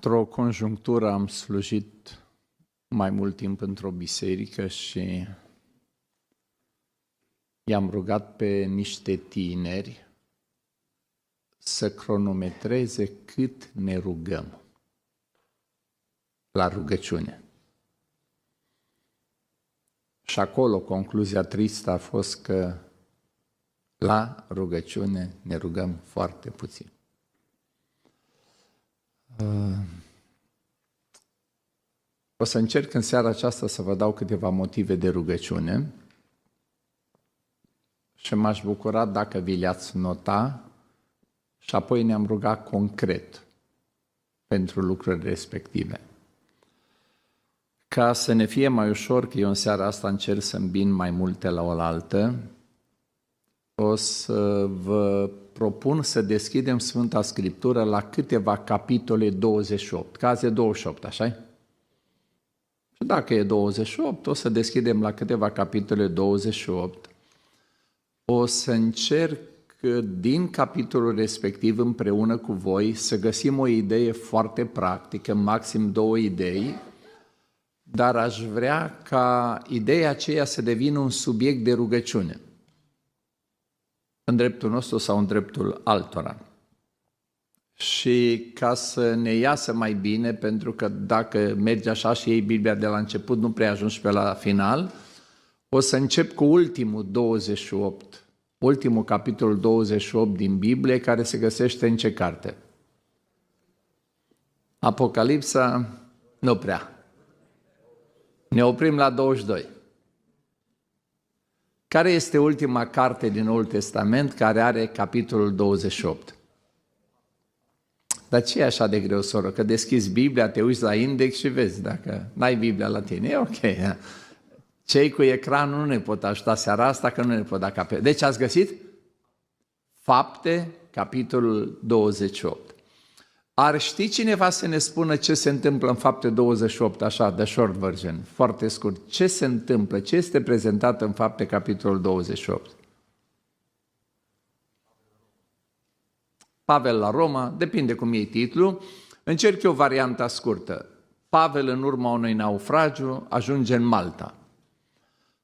Într-o conjunctură am slujit mai mult timp într-o biserică și i-am rugat pe niște tineri să cronometreze cât ne rugăm la rugăciune. Și acolo concluzia tristă a fost că la rugăciune ne rugăm foarte puțin. O să încerc în seara aceasta să vă dau câteva motive de rugăciune și m-aș bucura dacă vi le-ați nota și apoi ne-am rugat concret pentru lucrurile respective. Ca să ne fie mai ușor, că eu în seara asta încerc să îmbin mai multe la oaltă, o să vă propun să deschidem Sfânta Scriptură la câteva capitole 28, că azi e 28, așa-i? Și dacă e 28, o să deschidem la câteva capitole 28. O să încerc din capitolul respectiv împreună cu voi să găsim o idee foarte practică, maxim 2 idei, dar aș vrea ca ideea aceea să devină un subiect de rugăciune în dreptul nostru sau în dreptul altora. Și ca să ne iasă mai bine, pentru că dacă mergi așa și iei Biblia de la început, nu prea ajungi pe la final, o să încep cu ultimul 28, ultimul capitol 28 din Biblie, care se găsește în ce carte? Apocalipsa? Nu prea. Ne oprim la 22. Care este ultima carte din Noul Testament care are capitolul 28? Dar ce e așa de greu, soră? Că deschizi Biblia, te uiți la index și vezi dacă n-ai Biblia la tine. E ok. Cei cu ecranul nu ne pot ajuta seara asta, că nu ne pot da capete. Deci ați găsit? Fapte, capitolul 28. Ar ști cineva să ne spună ce se întâmplă în Fapte 28, așa, the short version, foarte scurt. Ce se întâmplă? Ce este prezentat în Fapte, capitolul 28? Pavel la Roma, depinde cum e titlul. Încerc eu varianta scurtă. Pavel, în urma unui naufragiu, ajunge în Malta.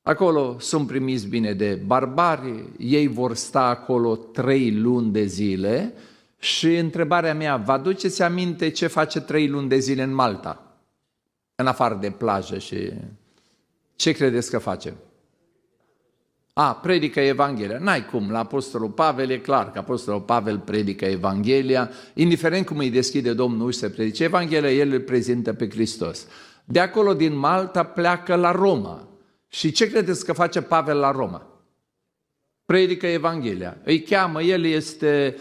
Acolo sunt primiți bine de barbari, ei vor sta acolo 3 luni de zile și întrebarea mea, vă aduceți aminte ce face 3 luni de zile în Malta? În afară de plajă și... Ce credeți că face? Predică Evanghelia. N-ai cum, la Apostolul Pavel e clar că Apostolul Pavel predică Evanghelia, indiferent cum îi deschide Domnul și se predice Evanghelia, el îl prezintă pe Hristos. De acolo din Malta pleacă la Roma. Și ce credeți că face Pavel la Roma? Predică Evanghelia. Îi cheamă, el este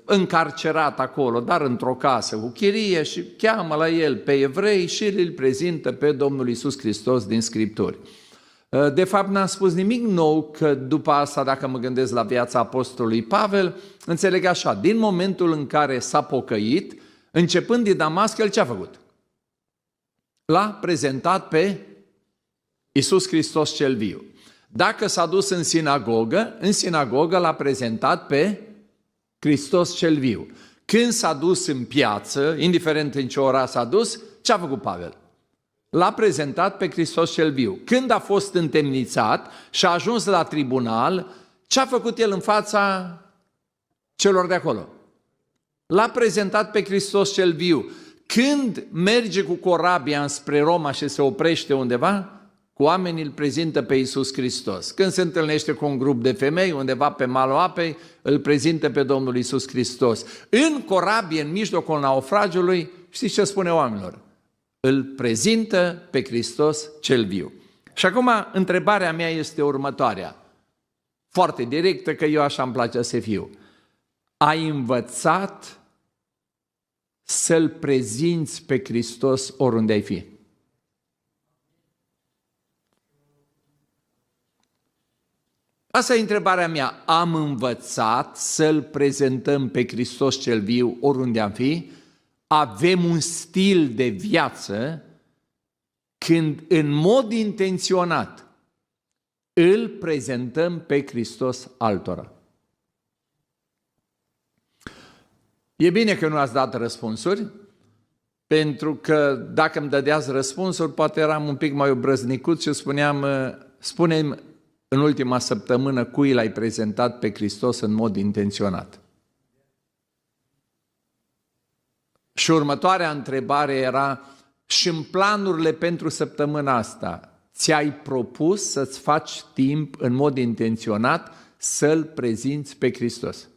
încarcerat acolo, dar într-o casă cu chirie și cheamă la el pe evrei și îl prezintă pe Domnul Iisus Hristos din Scripturi. De fapt, n-am spus nimic nou, că după asta, dacă mă gândesc la viața apostolului Pavel, înțeleg așa, din momentul în care s-a pocăit, începând din Damasc, el ce a făcut? L-a prezentat pe Iisus Hristos cel viu. Dacă s-a dus în sinagogă l-a prezentat pe Hristos cel viu. Când s-a dus în piață, indiferent în ce ora s-a dus, ce a făcut Pavel? L-a prezentat pe Hristos cel viu. Când a fost întemnițat și a ajuns la tribunal, ce a făcut el în fața celor de acolo? L-a prezentat pe Hristos cel viu. Când merge cu corabia înspre Roma și se oprește undeva, cu oamenii îl prezintă pe Iisus Hristos. Când se întâlnește cu un grup de femei undeva pe malul apei, îl prezintă pe Domnul Iisus Hristos. În corabie, în mijlocul naufragiului, știți ce spune oamenilor? Îl prezintă pe Hristos cel viu. Și acum întrebarea mea este următoarea, foarte directă, că eu așa îmi place să fiu. Ai învățat să-L prezinți pe Hristos oriunde ai fi? Asta e întrebarea mea. Am învățat să-L prezentăm pe Hristos cel viu oriunde am fi? Avem un stil de viață când în mod intenționat îl prezentăm pe Hristos altora. E bine că nu ați dat răspunsuri, pentru că dacă îmi dădeați răspunsuri, poate eram un pic mai obrăznicut și spuneam, spune-mi în ultima săptămână cui l-ai prezentat pe Hristos în mod intenționat. Și următoarea întrebare era, și în planurile pentru săptămâna asta, ți-ai propus să-ți faci timp în mod intenționat să-L prezinți pe Hristos?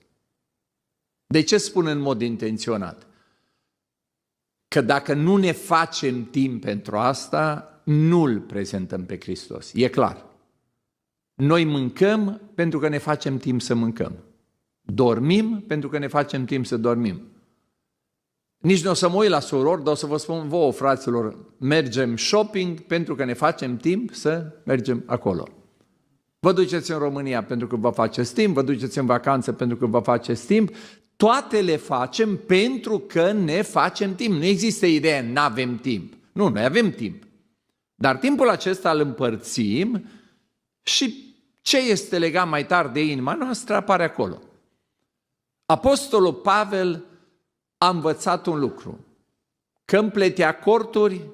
De ce spun în mod intenționat? Că dacă nu ne facem timp pentru asta, nu-L prezentăm pe Hristos. E clar. Noi mâncăm pentru că ne facem timp să mâncăm. Dormim pentru că ne facem timp să dormim. Nici nu o să mă uit la surori, dar o să vă spun vouă, fraților, mergem shopping pentru că ne facem timp să mergem acolo. Vă duceți în România pentru că vă faceți timp, vă duceți în vacanță pentru că vă faceți timp, toate le facem pentru că ne facem timp. Nu există ideea, n-avem timp. Nu, noi avem timp. Dar timpul acesta îl împărțim și ce este legat mai tare de inima noastră apare acolo. Apostolul Pavel a învățat un lucru, că împletea corturi,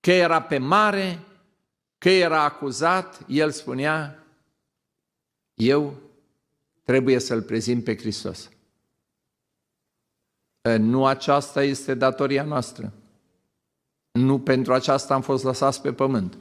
că era pe mare, că era acuzat, el spunea, eu trebuie să-L prezint pe Hristos. Nu aceasta este datoria noastră. Nu pentru aceasta am fost lăsați pe pământ.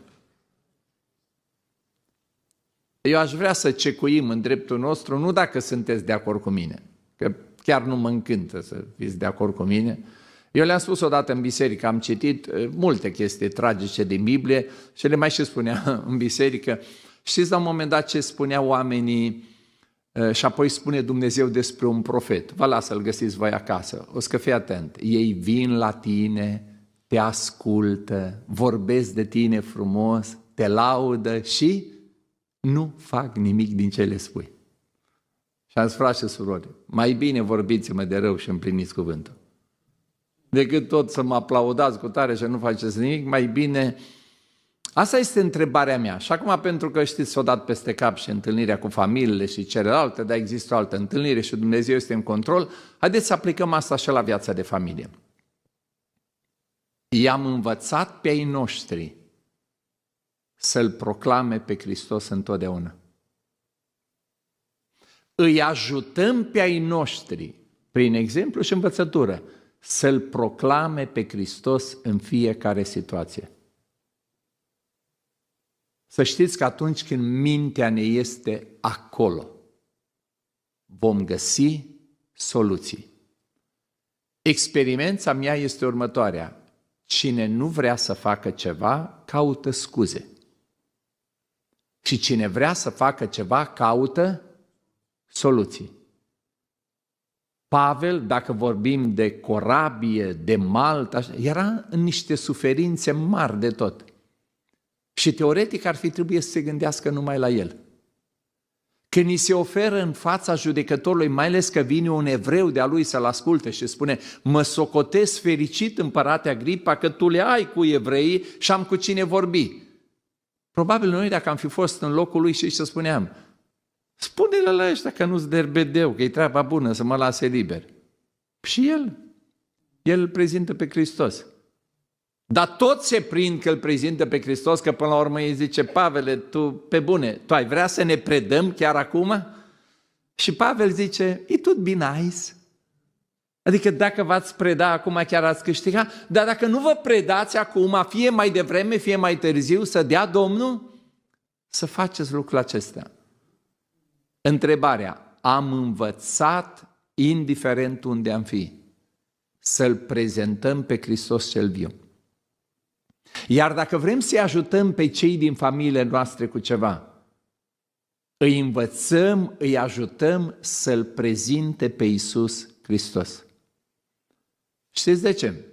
Eu aș vrea să cecuim în dreptul nostru, nu dacă sunteți de acord cu mine, că chiar nu mă încântă să fiți de acord cu mine. Eu le-am spus odată în biserică, am citit multe chestii tragice din Biblie și le mai și spunea în biserică. Știți la un moment dat ce spuneau oamenii și apoi spune Dumnezeu despre un profet. Vă las să-l găsiți voi acasă, o să fii atent. Ei vin la tine, te ascultă, vorbesc de tine frumos, te laudă și nu fac nimic din ce le spui. Și am zis, frați și surori, mai bine vorbiți-mă de rău și împliniți cuvântul. Decât tot să mă aplaudați cu tare și nu faceți nimic, mai bine... Asta este întrebarea mea. Și acum, pentru că știți, s-o dat peste cap și întâlnirea cu familiile și celelalte, dar există o altă întâlnire și Dumnezeu este în control, haideți să aplicăm asta și la viața de familie. I-am învățat pe ai noștri să-L proclame pe Hristos întotdeauna. Îi ajutăm pe ai noștri, prin exemplu și învățătură, să-L proclame pe Hristos în fiecare situație. Să știți că atunci când mintea ne este acolo, vom găsi soluții. Experiența mea este următoarea. Cine nu vrea să facă ceva, caută scuze. Și cine vrea să facă ceva, caută soluții. Pavel, dacă vorbim de corabie, de Malta, era în niște suferințe mari de tot. Și teoretic ar fi trebuit să se gândească numai la el. Când ni se oferă în fața judecătorului, mai ales că vine un evreu de-a lui să-l asculte și spune, mă socotesc fericit, împărate Agripa, că tu le ai cu evreii și am cu cine vorbi. Probabil noi, dacă am fi fost în locul lui și să spuneam, spune-le la ăștia că nu-s derbedeu, că e treaba bună să mă lase liber. Și el îl prezintă pe Hristos. Dar tot se prind că îl prezintă pe Hristos, că până la urmă îi zice, Pavele, tu pe bune, tu ai vrea să ne predăm chiar acum? Și Pavel zice, it would be nice. Adică dacă v-ați preda acum chiar ați câștiga, dar dacă nu vă predați acum, fie mai devreme, fie mai târziu, să dea Domnul, să faceți lucrul acesta. Întrebarea, am învățat, indiferent unde am fi, să-L prezentăm pe Hristos cel viu. Iar dacă vrem să-i ajutăm pe cei din familiile noastre cu ceva, îi învățăm, îi ajutăm să-L prezinte pe Iisus Hristos. Știți de ce?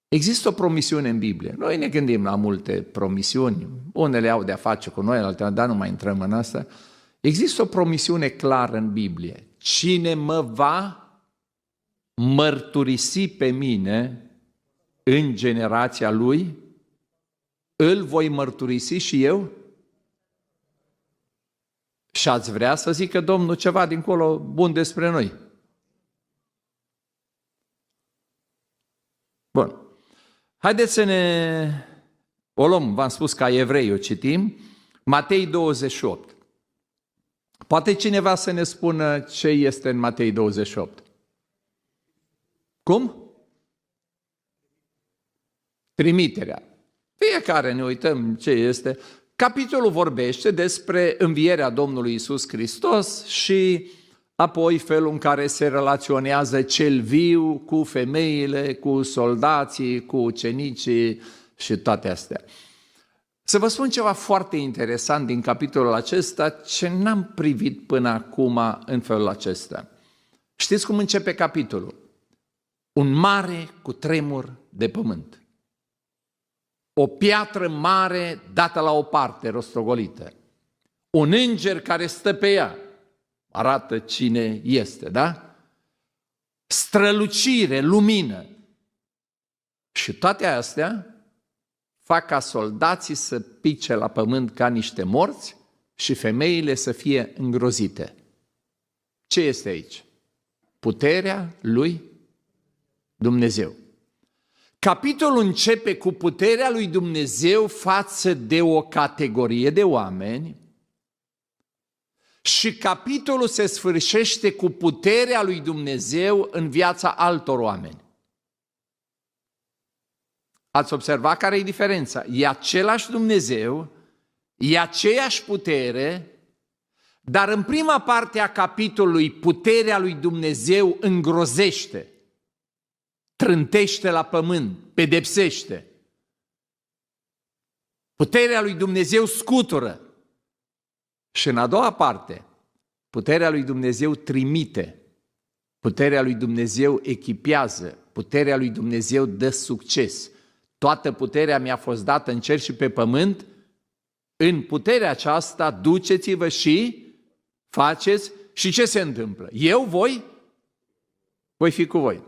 Există o promisiune în Biblie. Noi ne gândim la multe promisiuni, unele au de-a face cu noi, altele, dar nu mai intrăm în asta. Există o promisiune clară în Biblie. Cine mă va mărturisi pe mine în generația lui, îl voi mărturisi și eu? Și ați vrea să zică Domnul ceva dincolo bun despre noi? Bun. Haideți să ne o luăm, v-am spus ca evrei o citim, Matei 28. Poate cineva să ne spună ce este în Matei 28? Cum? Trimiterea. Fiecare ne uităm ce este. Capitolul vorbește despre învierea Domnului Iisus Hristos și apoi felul în care se relaționează cel viu cu femeile, cu soldații, cu ucenicii și toate astea. Să vă spun ceva foarte interesant din capitolul acesta, ce n-am privit până acum în felul acesta. Știți cum începe capitolul? Un mare cutremur de pământ. O piatră mare dată la o parte, rostogolită. Un înger care stă pe ea. Arată cine este, da? Strălucire, lumină. Și toate astea fac ca soldații să pice la pământ ca niște morți și femeile să fie îngrozite. Ce este aici? Puterea lui Dumnezeu. Capitolul începe cu puterea lui Dumnezeu față de o categorie de oameni și capitolul se sfârșește cu puterea lui Dumnezeu în viața altor oameni. Ați observat care e diferența? E același Dumnezeu, e aceeași putere, dar în prima parte a capitolului puterea lui Dumnezeu îngrozește, trântește la pământ, pedepsește. Puterea lui Dumnezeu scutură. Și în a doua parte, puterea lui Dumnezeu trimite, puterea lui Dumnezeu echipează, puterea lui Dumnezeu dă succes. Toată puterea mi-a fost dată în cer și pe pământ, în puterea aceasta duceți-vă și faceți. Și ce se întâmplă? Eu voi fi cu voi.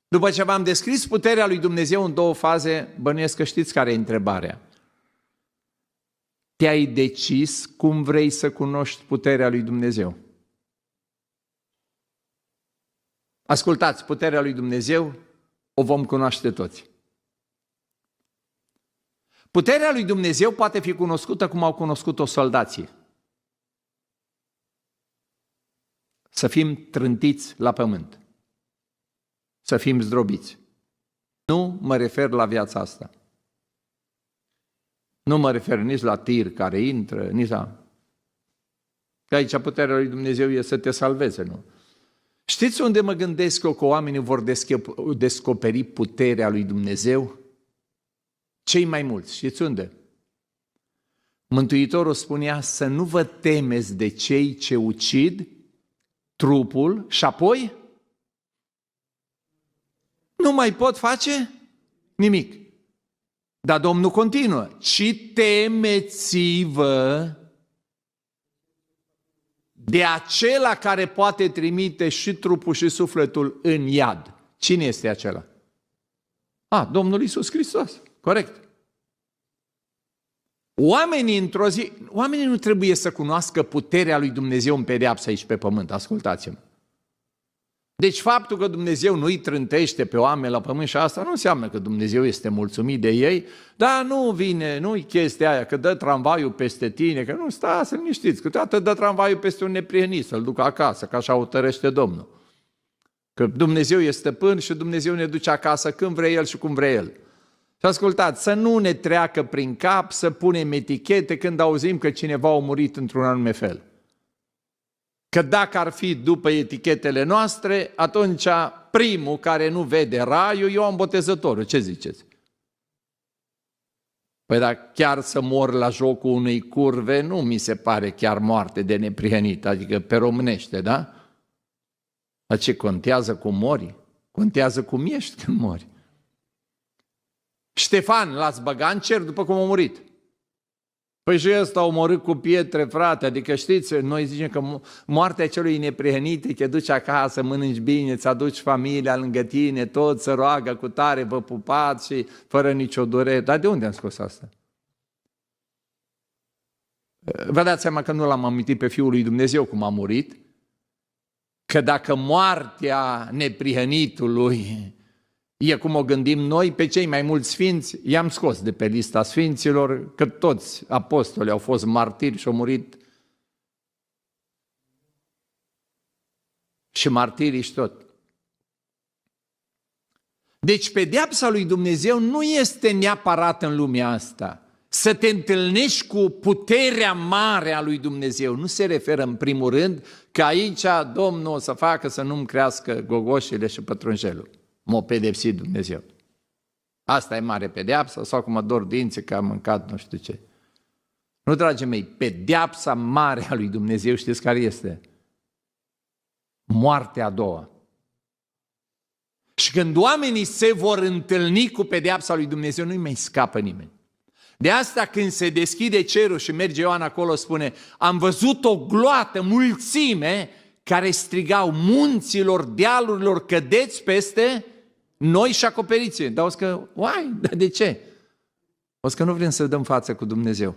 După ce v-am descris puterea lui Dumnezeu în două faze, bănuiesc că știți care e întrebarea. Te-ai decis cum vrei să cunoști puterea lui Dumnezeu? Ascultați, puterea lui Dumnezeu o vom cunoaște toți. Puterea lui Dumnezeu poate fi cunoscută cum au cunoscut-o soldații. Să fim trântiți la pământ. Să fim zdrobiți. Nu mă refer la viața asta. Nu mă refer nici la tir care intră, nici la... Că aici puterea lui Dumnezeu e să te salveze, nu? Știți unde mă gândesc eu că oamenii vor descoperi puterea lui Dumnezeu? Cei mai mulți, știți unde? Mântuitorul spunea să nu vă temeți de cei ce ucid trupul și apoi nu mai pot face nimic. Dar Domnul continuă, ci temeți-vă de acela care poate trimite și trupul și sufletul în iad. Cine este acela? Domnul Iisus Hristos. Corect. Oamenii nu trebuie să cunoască puterea lui Dumnezeu în pedeapsă aici pe pământ. Ascultați-mă. Deci faptul că Dumnezeu nu îi trântește pe oameni la pământ și asta nu înseamnă că Dumnezeu este mulțumit de ei, dar nu-i chestia aia că dă tramvaiul peste tine, că nu, stați să liniștiți, câteodată dă tramvaiul peste un neprihănit, să-l ducă acasă, că așa o tărește Domnul. Că Dumnezeu este stăpân și Dumnezeu ne duce acasă când vrea El și cum vrea El. Și ascultați, să nu ne treacă prin cap să punem etichete când auzim că cineva a murit într-un anume fel. Că dacă ar fi după etichetele noastre, atunci primul care nu vede raiul, Ioan Botezătorul. Ce ziceți? Păi dacă chiar să mor la jocul unei curve, nu mi se pare chiar moarte de neprihănit, adică pe românește, da? Dar ce contează cum mori? Contează cum ești când mori. Ștefan l-ați băgat în cer după cum a murit. Păi și ăsta a omorât cu pietre, frate, adică știți, noi zicem că moartea celui neprihănit te duci acasă, mănânci bine, îți aduci familia lângă tine, tot se roagă cu tare, vă pupați și fără nicio durere. Dar de unde am scos asta? Vă dați seama că nu l-am amintit pe Fiul lui Dumnezeu cum a murit? Că dacă moartea neprihănitului E cum o gândim noi, pe cei mai mulți sfinți i-am scos de pe lista sfinților, că toți apostolii au fost martiri și au murit. Și martirii și tot. Deci pedeapsa lui Dumnezeu nu este neapărat în lumea asta. Să te întâlnești cu puterea mare a lui Dumnezeu. Nu se referă în primul rând că aici Domnul o să facă să nu-mi crească gogoșile și pătrunjelul. M-a pedepsit Dumnezeu. Asta e mare pedeapsă, sau cum mă dor dinții că am mâncat nu știu ce. Nu, dragii mei, pedeapsa mare a lui Dumnezeu știți care este? Moartea a doua. Și când oamenii se vor întâlni cu pedeapsa lui Dumnezeu, nu-i mai scapă nimeni. De asta când se deschide cerul și merge Ioan acolo, spune, am văzut o gloată, mulțime, care strigau munților, dealurilor, cădeți peste noi și acoperiți. Dar o să că, uai, dar de ce? O să că nu vrem să dăm față cu Dumnezeu.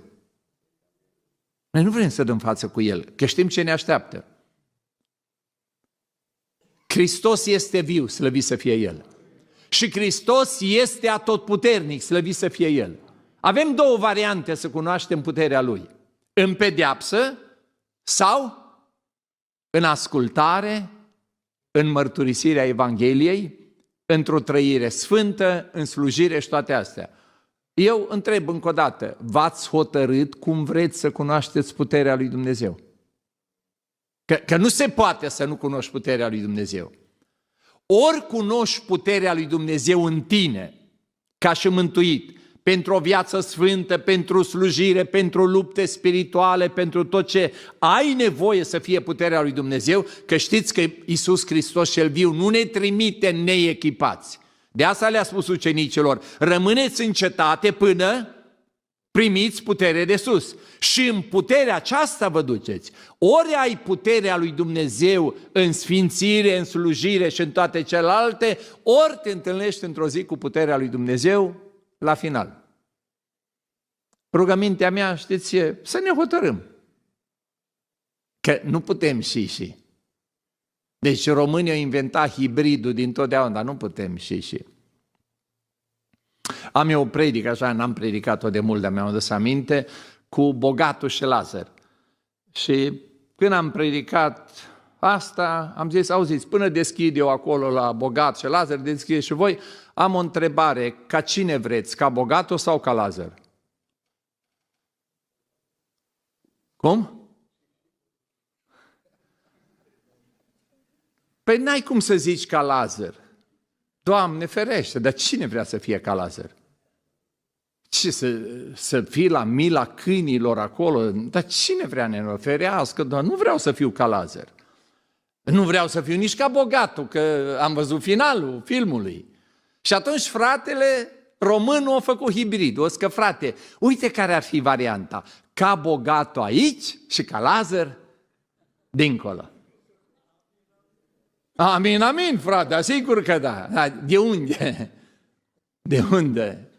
Noi nu vrem să dăm față cu El, că știm ce ne așteaptă. Hristos este viu, slăvit să fie El. Și Hristos este atotputernic, slăvit să fie El. Avem două variante să cunoaștem puterea Lui. În pedeapsă sau în ascultare, în mărturisirea Evangheliei, într-o trăire sfântă, în slujire și toate astea. Eu întreb încă o dată, v-ați hotărât cum vreți să cunoașteți puterea lui Dumnezeu? Că nu se poate să nu cunoști puterea lui Dumnezeu. Ori cunoști puterea lui Dumnezeu în tine, ca și mântuit, pentru o viață sfântă, pentru slujire, pentru lupte spirituale, pentru tot ce ai nevoie să fie puterea lui Dumnezeu, că știți că Iisus Hristos cel viu nu ne trimite neechipați. De asta le-a spus ucenicilor, rămâneți în cetate până primiți putere de sus. Și în puterea aceasta vă duceți. Ori ai puterea lui Dumnezeu în sfințire, în slujire și în toate celelalte, ori te întâlnești într-o zi cu puterea lui Dumnezeu la final. Rugămintea mea, știți, e să ne hotărâm. Că nu putem și. Deci românii au inventat hibridul dintotdeauna, dar nu putem și. Am eu o predică, așa, n-am predicat-o de mult, dar mi-am adus aminte, cu bogatul și Lazar. Și când am predicat asta, am zis, auziți, până deschid eu acolo la bogat și Lazar, deschid și voi, am o întrebare, ca cine vreți, ca bogatul sau ca Lazar? Cum? Păi n-ai cum să zici ca Lazar. Doamne ferește, dar cine vrea să fie ca Lazar? Ce, să fii la mila câinilor acolo? Dar cine vrea ne ferească? Doar nu vreau să fiu ca Lazar. Nu vreau să fiu nici ca bogatul, că am văzut finalul filmului. Și atunci fratele românul a făcut hibrid. O să că, frate, uite care ar fi varianta. Ca bogatul aici și ca Lazar dincolo. Amin, amin, frate, asigur că da. De unde? De unde?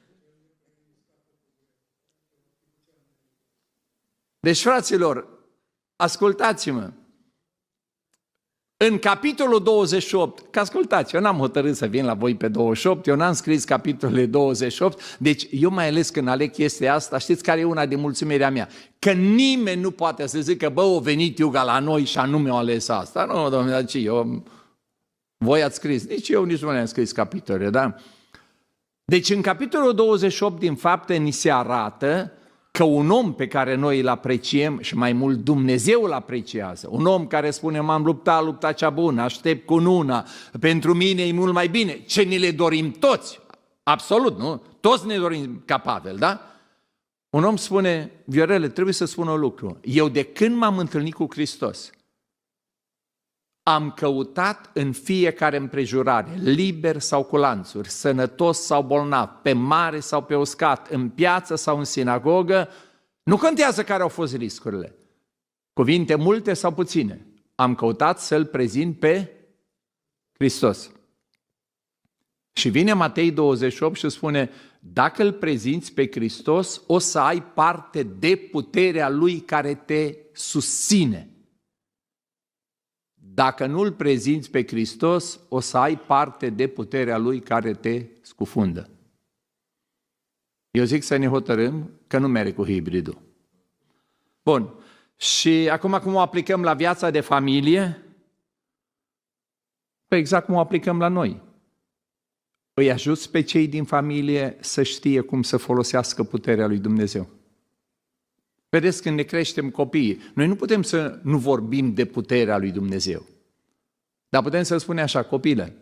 Deci, fraților, ascultați-mă. În capitolul 28, că ascultați, eu n-am hotărât să vin la voi pe 28, eu n-am scris capitolele 28, deci eu mai ales când aleg chestia asta, știți care e una din mulțumirea mea? Că nimeni nu poate să zică, bă, o venit Iuga la noi și anume o ales asta. Nu, domnule, dar ce, eu... Voi ați scris, nici eu nici nu le-am scris capitolele, da? Deci în capitolul 28 din Fapte ni se arată că un om pe care noi îl apreciem și mai mult Dumnezeu îl apreciază, un om care spune m-am luptat lupta cea bună, aștept cununa, pentru mine e mult mai bine, ce ni le dorim toți, absolut, nu? Toți ne dorim ca Pavel, da? Un om spune, Viorele, trebuie să spun un lucru, eu de când m-am întâlnit cu Hristos, am căutat în fiecare împrejurare, liber sau cu lanțuri, sănătos sau bolnav, pe mare sau pe uscat, în piață sau în sinagogă, nu contează care au fost riscurile, cuvinte multe sau puține, am căutat să-L prezint pe Hristos. Și vine Matei 28 și spune, dacă îl prezinți pe Hristos, o să ai parte de puterea Lui care te susține. Dacă nu-L prezinți pe Hristos, o să ai parte de puterea Lui care te scufundă. Eu zic să ne hotărâm că nu merge cu hibridul. Bun. Și acum cum o aplicăm la viața de familie? Păi exact cum o aplicăm la noi. Îi ajuți pe cei din familie să știe cum să folosească puterea lui Dumnezeu. Vedeți, când ne creștem copiii, noi nu putem să nu vorbim de puterea lui Dumnezeu. Dar putem să spunem așa: copile,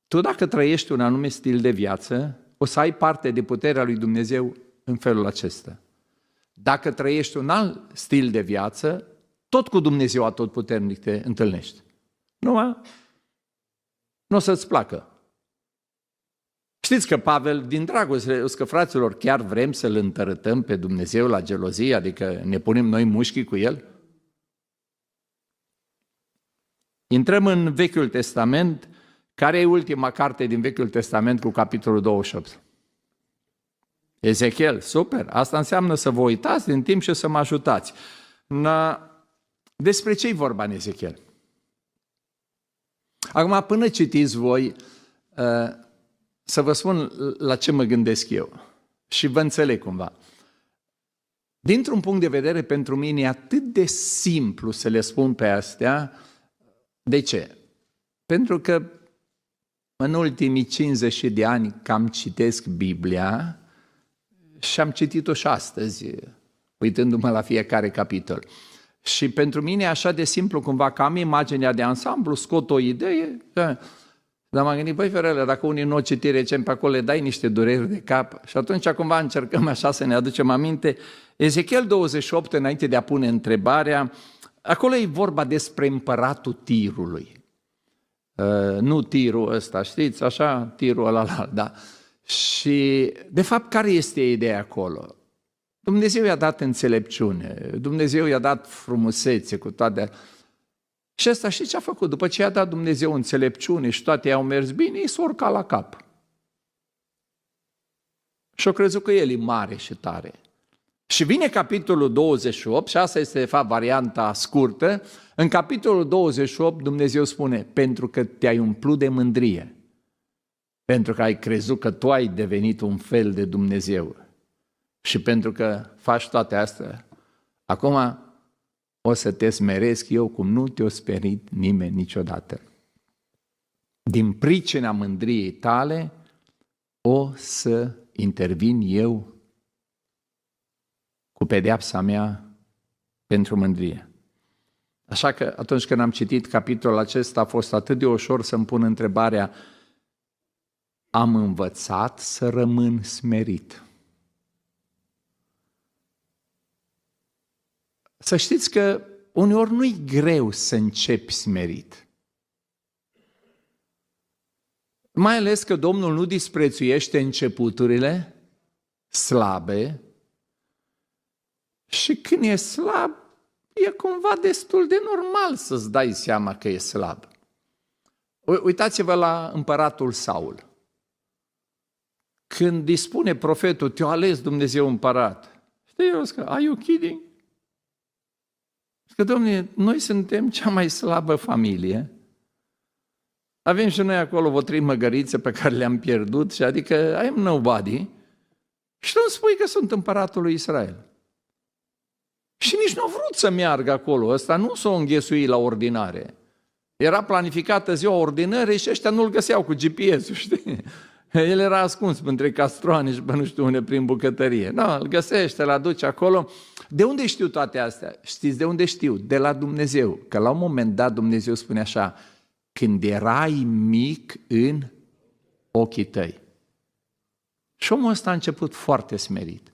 tu dacă trăiești un anume stil de viață, o să ai parte de puterea lui Dumnezeu în felul acesta. Dacă trăiești un alt stil de viață, tot cu Dumnezeu Atotputernic te întâlnești. Nu o să-ți placă. Știți că Pavel, din dragoste, că fraților, chiar vrem să-L întărâtăm pe Dumnezeu la gelozie, adică ne punem noi mușchii cu El? Intrăm în Vechiul Testament. Care e ultima carte din Vechiul Testament cu capitolul 28? Ezechiel, super! Asta înseamnă să vă uitați din timp și să mă ajutați. Despre ce-i vorba în Ezechiel? Acum, până citiți voi, să vă spun la ce mă gândesc eu și vă înțeleg cumva. Dintr-un punct de vedere, pentru mine e atât de simplu să le spun pe astea. De ce? Pentru că în ultimii 50 de ani cam citesc Biblia și am citit-o și astăzi, uitându-mă la fiecare capitol. Și pentru mine e așa de simplu cumva că am imaginea de ansamblu, scot o idee, dar m-am gândit, băi, Ferele, dacă unii nu o citi recent pe acolo, le dai niște dureri de cap. Și atunci cumva încercăm așa să ne aducem aminte. Ezechiel 28, înainte de a pune întrebarea, acolo e vorba despre împăratul Tirului. Nu Tirul ăsta, știți, așa, Tirul ăla, da. Și, de fapt, care este ideea acolo? Dumnezeu i-a dat înțelepciune, Dumnezeu i-a dat frumusețe cu toate. Și ăsta știți ce a făcut? După ce i-a dat Dumnezeu înțelepciune și toate i-au mers bine, i s-a urcat la cap. Și au crezut că el e mare și tare. Și vine capitolul 28, și asta este de fapt varianta scurtă. În capitolul 28 Dumnezeu spune: pentru că te-ai umplut de mândrie, pentru că ai crezut că tu ai devenit un fel de Dumnezeu și pentru că faci toate astea, acum o să te smeresc eu cum nu te-o sperit nimeni niciodată. Din pricina mândriei tale o să intervin eu cu pedeapsa mea pentru mândrie. Așa că atunci când am citit capitolul acesta a fost atât de ușor să-mi pun întrebarea: am învățat să rămân smerit. Să știți că uneori nu-i greu să începi smerit. Mai ales că Domnul nu disprețuiește începuturile slabe și când e slab, e cumva destul de normal să-ți dai seama că e slab. Uitați-vă la împăratul Saul. Când dispune profetul: te-a ales Dumnezeu împărat. Știi, eu zic, are you kidding? Că, Dom'le, noi suntem cea mai slabă familie. Avem și noi acolo vreo 3 măgărițe pe care le-am pierdut, și adică I am nobody. Și tu îmi spui că sunt împăratul lui Israel. Și nici nu a vrut să meargă acolo. Ăsta nu s-a înghesuit la ordinare. Era planificată ziua ordinării și ăștia nu-l găseau cu GPS-ul, știi? El era ascuns între castroane și pe nu știu unde prin bucătărie. Nu, îl găsește, îl aduce acolo. De unde știu toate astea? Știți de unde știu? De la Dumnezeu. Că la un moment dat Dumnezeu spune așa: când erai mic în ochii tăi. Și omul ăsta a început foarte smerit.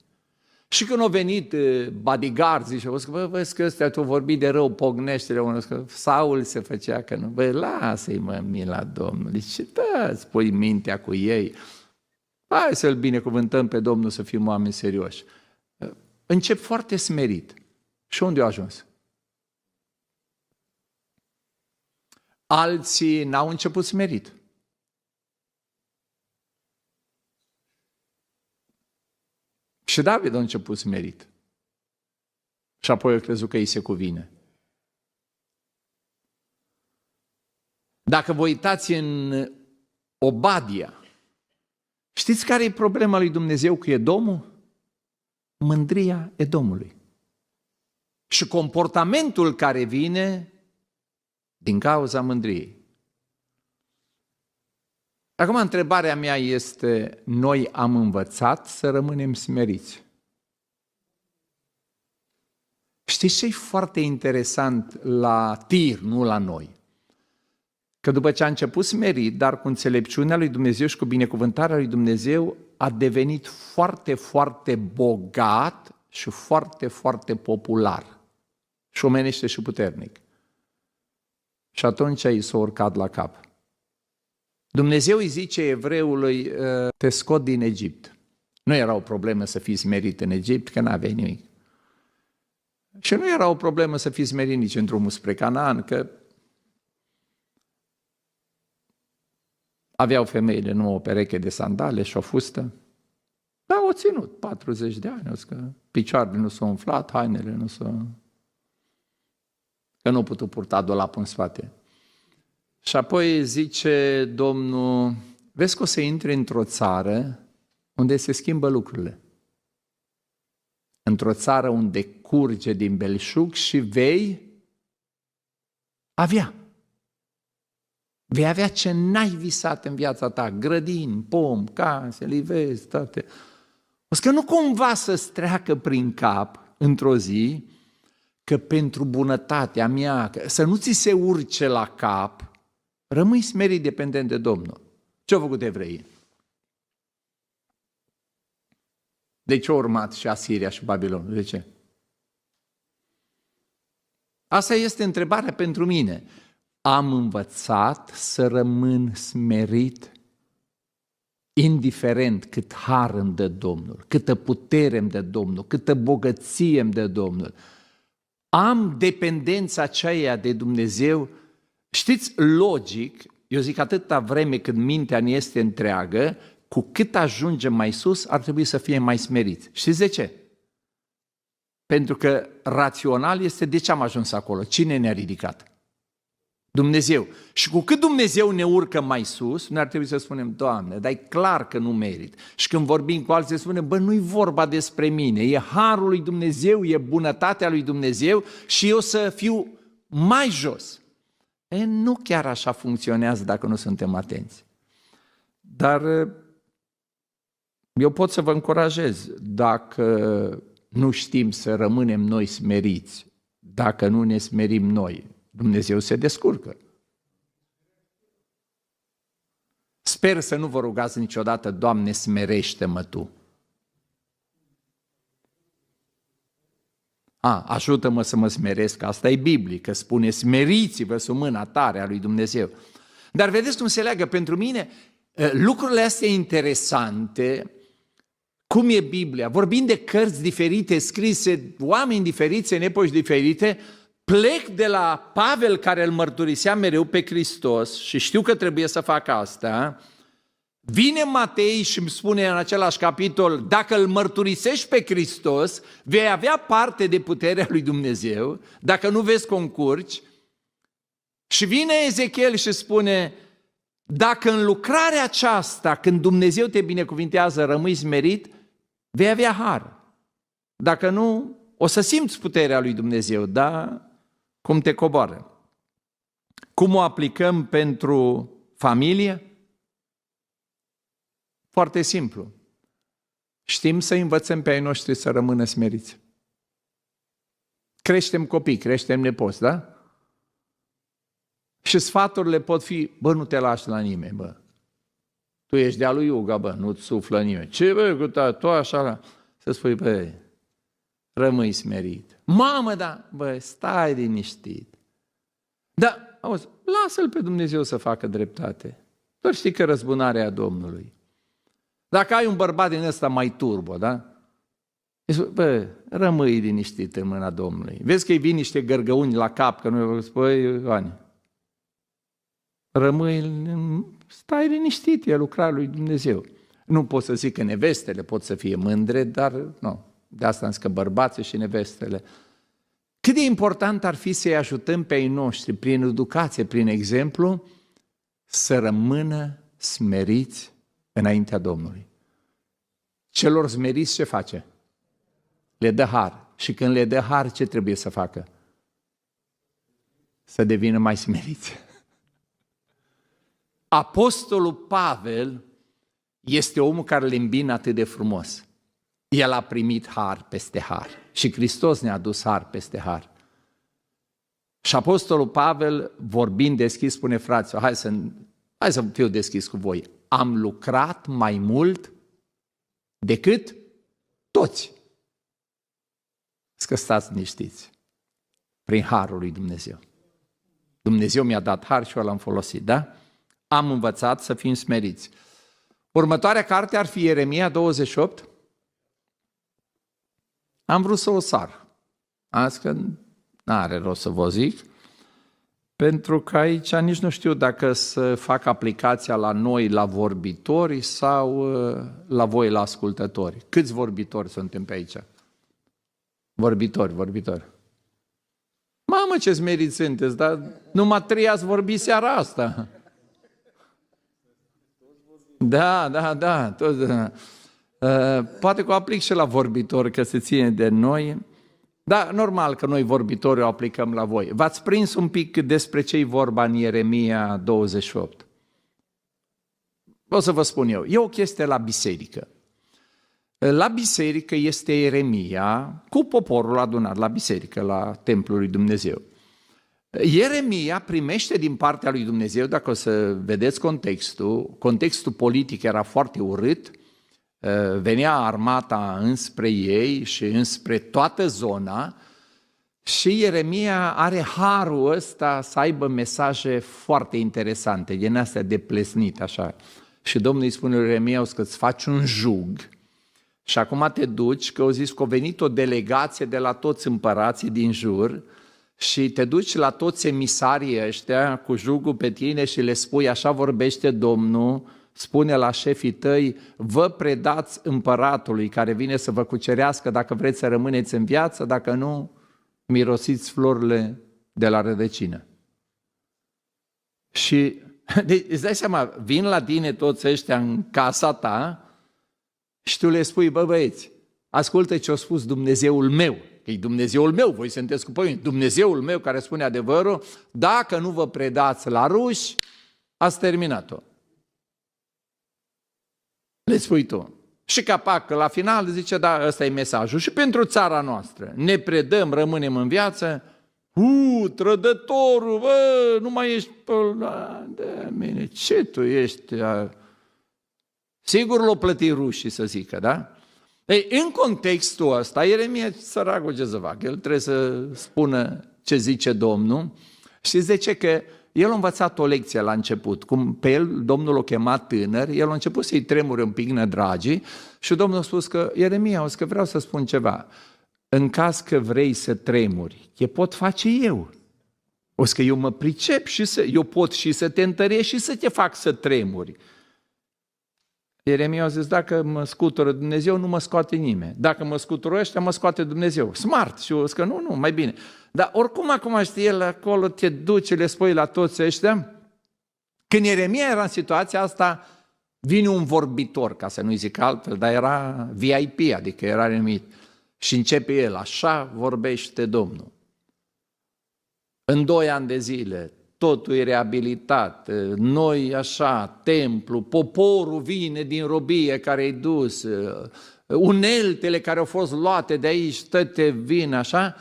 Și când au venit bodyguards și au zis: bă, vezi că ăstea tu vorbi de rău, pognește-le. Că Saul se făcea că nu. Băi, lasă-i, mă, mila Domnului. Și da, îți pui mintea cu ei. Hai să-L binecuvântăm pe Domnul, să fim oameni serioși. Încep foarte smerit. Și unde au ajuns? Alții n-au început smerit. Și David a început smerit. Și apoi a crezut că îi se cuvine. Dacă vă uitați în Obadia, știți care e problema lui Dumnezeu cu Edomul? Mândria Edomului. Și comportamentul care vine din cauza mândriei. Acum, întrebarea mea este, noi am învățat să rămânem smeriți. Știți ce e foarte interesant la Tir, nu la noi? Că după ce a început smerit, dar cu înțelepciunea lui Dumnezeu și cu binecuvântarea lui Dumnezeu, a devenit foarte, foarte bogat și foarte, foarte popular. Și omenește și puternic. Și atunci i s-a urcat la cap. Dumnezeu îi zice evreului, te scot din Egipt. Nu era o problemă să fii smerit în Egipt, că n-aveai nimic. Și nu era o problemă să fii smerit nici în drumul spre Canaan, că aveau femeile numai o pereche de sandale și o fustă. Dar au ținut 40 de ani, că picioarele nu s-au umflat, hainele nu s-au... Că nu au putut purta dulapul în spate. Și apoi zice Domnul, vezi că o să intri într-o țară unde se schimbă lucrurile. Într-o țară unde curge din belșug și vei avea. Vei avea ce n-ai visat în viața ta, grădini, pom, case, livezi, toate. O să că nu cumva să-ți treacă prin cap într-o zi că pentru bunătatea mea, să nu ți se urce la cap, rămâi smerit dependent de Domnul. Ce-au făcut evreii? De ce au urmat și Asiria și Babilonul? De ce? Asta este întrebarea pentru mine. Am învățat să rămân smerit, indiferent cât har îmi dă Domnul, câtă putere îmi dă Domnul, câtă bogăție îmi dă Domnul. Am dependența aceea de Dumnezeu. Știți, logic, eu zic atâta vreme când mintea ne este întreagă, cu cât ajungem mai sus, ar trebui să fie mai smeriți. Știți de ce? Pentru că rațional este de ce am ajuns acolo, cine ne-a ridicat? Dumnezeu. Și cu cât Dumnezeu ne urcă mai sus, noi ar trebui să spunem, Doamne, dar e clar că nu merit. Și când vorbim cu alții, spunem, bă, nu-i vorba despre mine, e harul lui Dumnezeu, e bunătatea lui Dumnezeu și eu să fiu mai jos. Nu chiar așa funcționează dacă nu suntem atenți. Dar eu pot să vă încurajez, dacă nu știm să rămânem noi smeriți, dacă nu ne smerim noi, Dumnezeu se descurcă. Sper să nu vă rugați niciodată, Doamne, smerește-mă Tu. Ajută-mă să mă smeresc, asta e biblic, că spune smeriți-vă sub mâna tare a lui Dumnezeu. Dar vedeți cum se leagă pentru mine lucrurile astea interesante, cum e Biblia, vorbind de cărți diferite, scrise, oameni diferiți, în epoci diferite, plec de la Pavel care îl mărturisea mereu pe Hristos și știu că trebuie să fac asta, vine Matei și îmi spune în același capitol, dacă îl mărturisești pe Hristos, vei avea parte de puterea lui Dumnezeu, dacă nu vezi concurci, și vine Ezechiel și spune, dacă în lucrarea aceasta, când Dumnezeu te binecuvintează, rămâi smerit, vei avea har. Dacă nu, o să simți puterea lui Dumnezeu, da? Cum te coboară. Cum o aplicăm pentru familie? Foarte simplu. Știm să învățăm pe ai noștri să rămână smeriți. Creștem copii, creștem nepoți, da? Și sfaturile pot fi, bă, nu te lași la nimeni, bă. Tu ești de-a lui Iuga, bă, nu-ți suflă nimeni. Ce, bă, cu tu așa, să spui, bă, rămâi smerit. Mamă, da, bă, stai liniștit. Da, auzi, lasă-L pe Dumnezeu să facă dreptate. Doar știi că răzbunarea a Domnului. Dacă ai un bărbat din ăsta mai turbo, da? Bă, rămâi liniștit în mâna Domnului. Vezi că îi vin niște gărgăuni la cap, că nu spui, Ioane, stai liniștit, e lucrarea lui Dumnezeu. Nu pot să zic că nevestele pot să fie mândre, dar nu. De asta îmi zic că bărbații și nevestele. Cât de important ar fi să-i ajutăm pe ei noștri, prin educație, prin exemplu, să rămână smeriți înaintea Domnului. Celor smeriți ce face? Le dă har. Și când le dă har, ce trebuie să facă? Să devină mai smeriți. Apostolul Pavel este omul care le îmbină atât de frumos. El a primit har peste har și Hristos ne-a dus har peste har. Și Apostolul Pavel, vorbind deschis, spune: fraților, hai să fiu deschis cu voi. Am lucrat mai mult decât toți. Că stați liniștiți. Prin harul lui Dumnezeu. Dumnezeu mi-a dat har și eu l-am folosit, da? Am învățat să fim smeriți. Următoarea carte ar fi Ieremia 28. Am vrut să o sar. Azi că n-are rost să vă zic, pentru că aici nici nu știu dacă să fac aplicația la noi, la vorbitori, sau la voi, la ascultători. Câți vorbitori suntem pe aici? Vorbitori. Mamă, ce smeriți sunteți, dar numai 3 ați vorbit seara asta. Da. Poate că o aplic și la vorbitori, că se ține de noi. Da, normal că noi vorbitori o aplicăm la voi. V-ați prins un pic despre ce-i vorba în Ieremia 28. O să vă spun eu. E o chestie la biserică. La biserică este Ieremia cu poporul adunat la biserică, la templul lui Dumnezeu. Ieremia primește din partea lui Dumnezeu, dacă o să vedeți contextul politic era foarte urât, venea armata înspre ei și înspre toată zona și Ieremia are harul ăsta să aibă mesaje foarte interesante, din astea de plesnit așa. Și Domnul îi spune lui Ieremia: că îți faci un jug și acum te duci, că au zis că a venit o delegație de la toți împărații din jur și te duci la toți emisarii ăștia cu jugul pe tine și le spui: așa vorbește Domnul, spune la șefii tăi, vă predați împăratului care vine să vă cucerească dacă vreți să rămâneți în viață, dacă nu, mirosiți florile de la rădăcină. Și îți dai seama, vin la tine toți ăștia în casa ta și tu le spui: bă băieți, ascultă ce a spus Dumnezeul meu, că e Dumnezeul meu, voi sunteți cu pământ, Dumnezeul meu care spune adevărul, dacă nu vă predați la ruși, ați terminat-o. Le spui tu. Și capac, la final zice: da, ăsta e mesajul. Și pentru țara noastră, ne predăm, rămânem în viață, trădătorul, bă, nu mai ești pe de mine, ce tu ești? Sigur l-o plăti rușii, să zică, da? Ei, în contextul ăsta, Ieremia, săracul ce să facă? El trebuie să spună ce zice Domnul. Știți de ce? Că el a învățat o lecție la început. Cum pe el Domnul l-a chemat tânăr, el a început să-i tremure un pic nădragii și Domnul a spus că: Ieremia, că vreau să spun ceva. În caz că vrei să tremuri, ce pot face eu? Că eu mă pricep și eu pot și să te întăresc și să te fac să tremuri. Ieremia a zis: dacă mă scutură Dumnezeu, nu mă scoate nimeni. Dacă mă scutură ăștia, mă scoate Dumnezeu. Smart. Și eu zic că nu, mai bine. Dar oricum acum știi, el acolo te duce, le spui la toți ăștia. Când Ieremia era în situația asta, vine un vorbitor, ca să nu-i zic altfel, dar era VIP, adică era numit. Și începe el: așa vorbește Domnul. În 2 ani de zile, totul e reabilitat, noi așa, templu, poporul vine din robie care e dus, uneltele care au fost luate de aici, toate vin așa.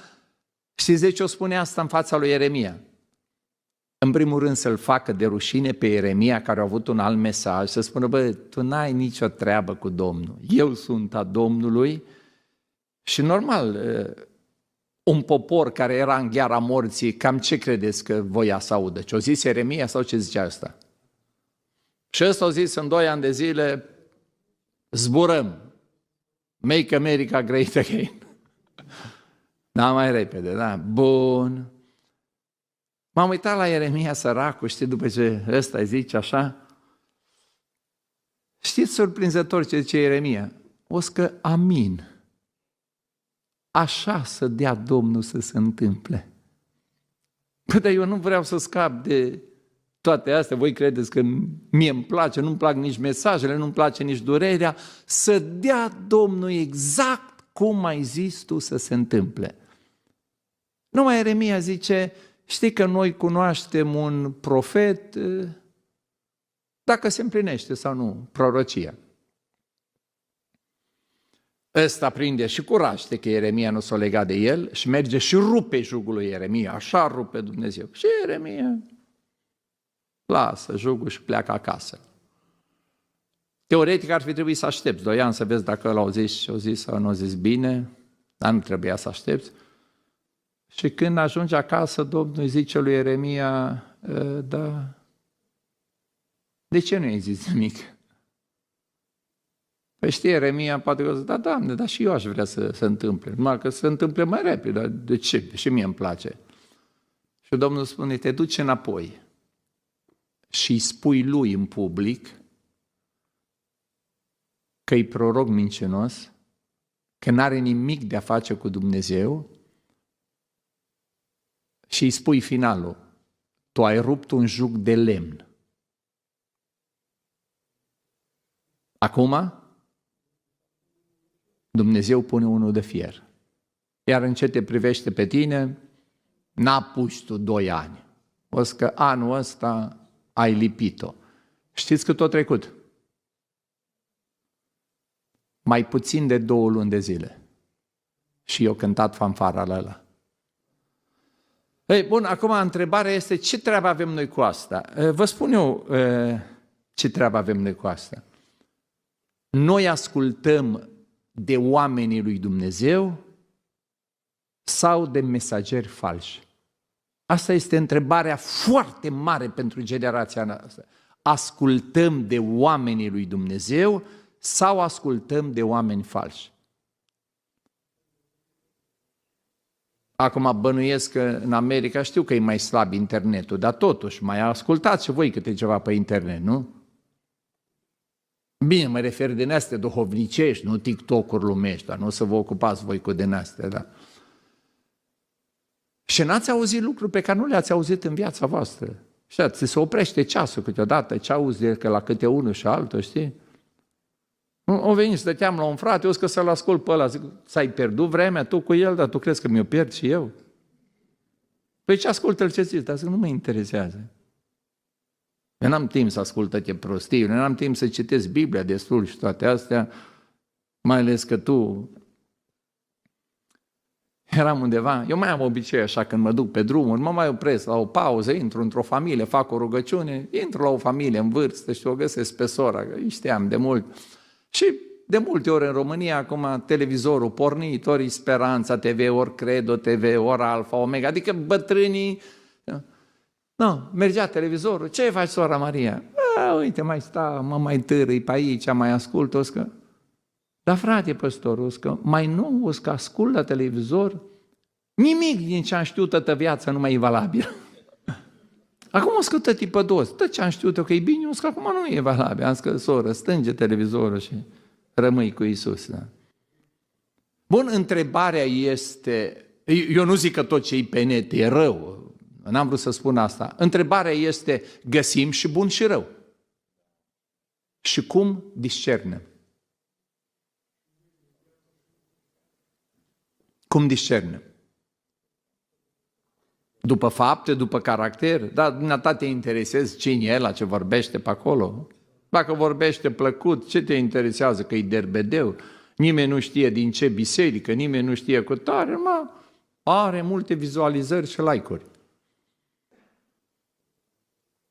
Știți de ce o spune asta în fața lui Ieremia? În primul rând să-l facă de rușine pe Ieremia, care a avut un alt mesaj, să spună: bă, tu n-ai nicio treabă cu Domnul, eu sunt a Domnului. Și normal, un popor care era în gheara morții, cam ce credeți că voia să audă? Ce-o zis Ieremia sau ce zicea ăsta? Și ăsta a zis: în 2 ani de zile zburăm, make America great again. Da, mai repede, da? Bun. M-am uitat la Ieremia săracul, știi, după ce ăsta zice așa. Știți surprinzător ce zice Ieremia? Că amin. Așa să dea Domnul să se întâmple. Păi, dar eu nu vreau să scap de toate astea, voi credeți că mie îmi place, nu-mi plac nici mesajele, nu-mi place nici durerea, să dea Domnul exact cum ai zis tu să se întâmple. Numai Ieremia zice, știi că noi cunoaștem un profet, dacă se împlinește sau nu, prorocia. Ăsta prinde și curaj, știi că Ieremia nu s-a legat de el și merge și rupe jugul lui Ieremia, așa rupe Dumnezeu. Și Ieremia lasă jugul și pleacă acasă. Teoretic ar fi trebuit să aștepți 2 ani să vezi dacă l-au zis și au zis sau nu au zis bine, dar nu trebuia să aștepți. Și când ajunge acasă, Domnul îi zice lui Ieremia, da, de ce nu i-ai zis nimic? Păi știe Ieremia, poate că da, Doamne, dar și eu aș vrea să se întâmple. Numai că se întâmple mai repede, dar de ce? Și mie îmi place. Și Domnul spune, te duci înapoi și îi spui lui în public că e proroc mincinos, că n-are nimic de a face cu Dumnezeu și îi spui finalul, tu ai rupt un jug de lemn. Acum, Dumnezeu pune unul de fier. Iar în ce te privește pe tine, n-a pus tu 2 ani. O să că anul ăsta ai lipit-o. Știți cât a trecut? Mai puțin de 2 luni de zile. Și eu cântat fanfara la ăla. Ei, bun, acum întrebarea este, ce treabă avem noi cu asta? Vă spun eu ce treabă avem noi cu asta. Noi ascultăm de oamenii lui Dumnezeu sau de mesageri falși? Asta este întrebarea foarte mare pentru generația noastră. Ascultăm de oamenii lui Dumnezeu sau ascultăm de oameni falși? Acum bănuiesc că în America știu că e mai slab internetul, dar totuși mai ascultați și voi câte ceva pe internet, nu? Bine, mă refer din astea duhovnicești, nu TikTok-uri lumești, dar nu o să vă ocupați voi cu din astea, da? Și n-ați auzit lucruri pe care nu le-ați auzit în viața voastră. Și ți se oprește ceasul câteodată, ce auzi de că la câte unul și altul, știi? O venit, stăteam la un frate, eu zic că să-l ascult pe ăla, zic, ți-ai pierdut vremea tu cu el, dar tu crezi că mi-o pierd și eu? Păi ce ascultă-l ce zici? Dar zic, nu mă interesează. Eu n-am timp să ascult toate prostii, eu n-am timp să citesc Biblia destul și toate astea, mai ales că tu... Eram undeva, eu mai am obicei așa când mă duc pe drumuri, mă mai opresc la o pauză, intru într-o familie, fac o rugăciune, intru la o familie în vârstă și o găsesc pe sora, că îi știam de mult. Și de multe ori în România, acum televizorul pornit, ori Speranța TV, ori Credo TV, ori Alfa, Omega, adică bătrânii... Nu, mergea televizorul, ce faci, sora Maria? Uite, mai sta, mă mai târâi pe aici, mai ascult, o că... Dar frate păstor, o că mai nou, o că ascult la televizor, nimic din ce am știut toată viața nu mai e valabil. Acum o că tăti pe dos, tot ce am știut eu că e bine, o că acum nu e valabil. Am zis că, soră, stânge televizorul și rămâi cu Iisus. Da? Bun, întrebarea este, eu nu zic că tot ce e pe net e rău, n-am vrut să spun asta. Întrebarea este, găsim și bun și rău. Și cum discernem? Cum discernem? După fapte, după caracter? Da, dumneata te interesezi cine e ăla ce vorbește pe acolo? Dacă vorbește plăcut, ce te interesează? Că e derbedeu? Nimeni nu știe din ce biserică, nimeni nu știe cu tare, mă, are multe vizualizări și like-uri.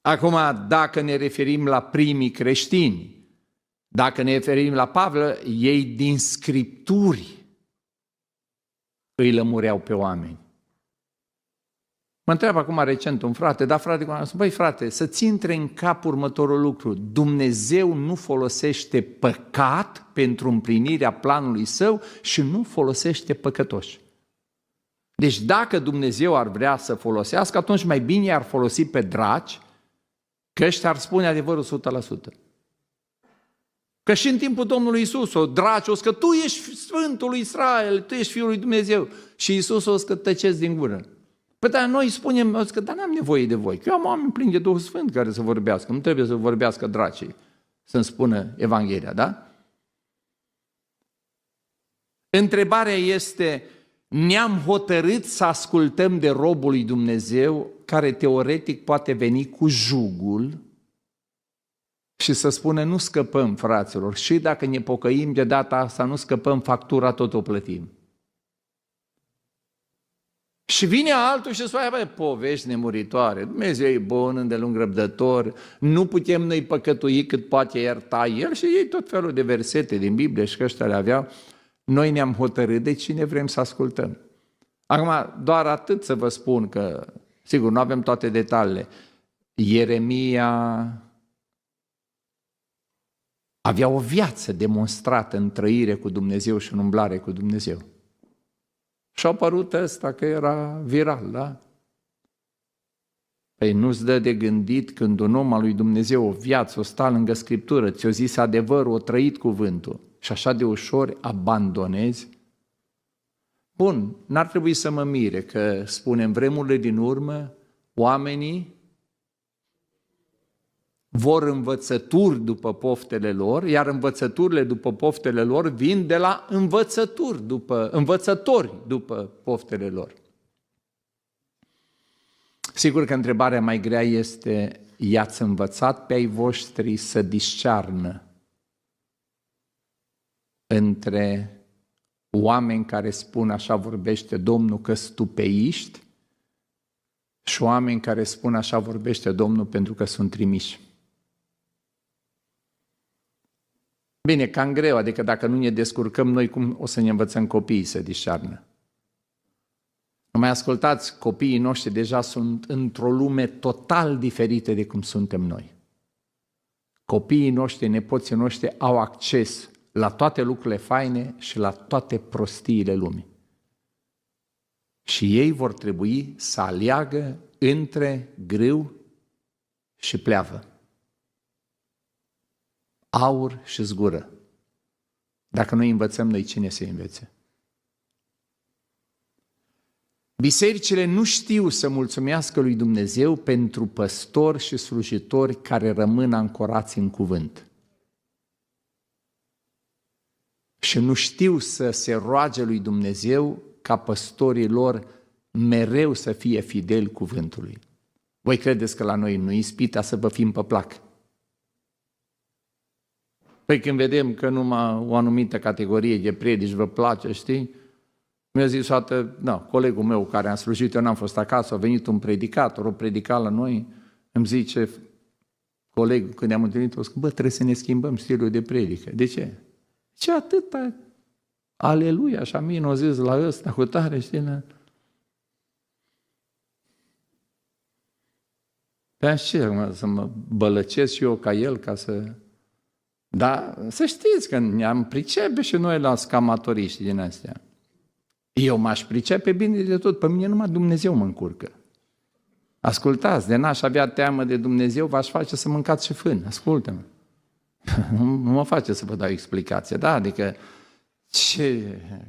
Acum, dacă ne referim la primii creștini, dacă ne referim la Pavel, ei din Scripturi îi lămureau pe oameni. Mă întreabă acum recent un frate, da frate, băi frate, să-ți intre în cap următorul lucru, Dumnezeu nu folosește păcat pentru împlinirea planului său și nu folosește păcătoși. Deci dacă Dumnezeu ar vrea să folosească, atunci mai bine i-ar folosi pe draci, că ăștia ar spune adevărul 100%. Că și în timpul Domnului Iisus, o draci, o că tu ești Sfântul lui Israel, tu ești Fiul lui Dumnezeu. Și Iisus o că tăceți din gură. Păi dar noi spunem că dar n-am nevoie de voi, că eu am oameni plini de Duhul Sfânt care să vorbească, nu trebuie să vorbească dracii, să-mi spună Evanghelia, da? Întrebarea este, ne-am hotărât să ascultăm de robul lui Dumnezeu, care teoretic poate veni cu jugul și să spună nu scăpăm, fraților, și dacă ne pocăim de data asta, nu scăpăm, factura tot o plătim. Și vine altul și spune, băi, povești nemuritoare, Dumnezeu e bun, îndelung răbdător, nu putem noi păcătui cât poate ierta El și ei tot felul de versete din Biblie și că ăștia le aveau. Noi ne-am hotărât de cine vrem să ascultăm. Acum, doar atât să vă spun că, sigur, nu avem toate detaliile. Ieremia avea o viață demonstrată în trăire cu Dumnezeu și în umblare cu Dumnezeu. Și-a părut ăsta că era viral, da? Păi nu-ți dă de gândit când un om al lui Dumnezeu o viață, o sta lângă Scriptură, ți-o zis adevărul, o trăit cuvântul și așa de ușor abandonezi? Bun, n-ar trebui să mă mire că, spunem, vremurile din urmă, oamenii vor învățături după poftele lor, iar învățăturile după poftele lor vin de la învățători după poftele lor. Sigur că întrebarea mai grea este, i-ați învățat pe ai voștri să discearnă între oameni care spun așa vorbește Domnul că stupeiști și oameni care spun așa vorbește Domnul pentru că sunt trimiși. Bine, cam greu, adică dacă nu ne descurcăm noi, cum o să ne învățăm copiii să discearnă? Nu mai ascultați, copiii noștri deja sunt într-o lume total diferită de cum suntem noi. Copiii noștri, nepoții noștri au acces la toate lucrurile faine și la toate prostiile lumii. Și ei vor trebui să aleagă între grâu și pleavă, aur și zgură. Dacă noi învățăm, noi cine să învețe? Bisericile nu știu să mulțumească lui Dumnezeu pentru păstori și slujitori care rămân ancorați în cuvânt. Și nu știu să se roage lui Dumnezeu ca păstorii lor mereu să fie fideli cuvântului. Voi credeți că la noi nu ispita să vă fim pe plac? Păi când vedem că numai o anumită categorie de predici vă place, știi? Mi-a zis o dată, colegul meu care am slujit, eu n-am fost acasă, a venit un predicator, o predicat la noi, îmi zice, colegul, când ne-am întâlnit, o zic, trebuie să ne schimbăm stilul de predică. De ce? Ce atâta, aleluia, și amin, o zis la ăsta, cu tare, știi? Pe așa, să mă bălăcesc și eu ca el, ca să... Dar să știți că ne-am pricepe și noi la scamatoriști din astea. Eu m-aș pricepe bine de tot, pe mine numai Dumnezeu mă încurcă. Ascultați, de n-aș avea teamă de Dumnezeu, v-aș face să mâncați și fân, ascultă-mă. Nu mă face să vă dau explicație, da? Adică,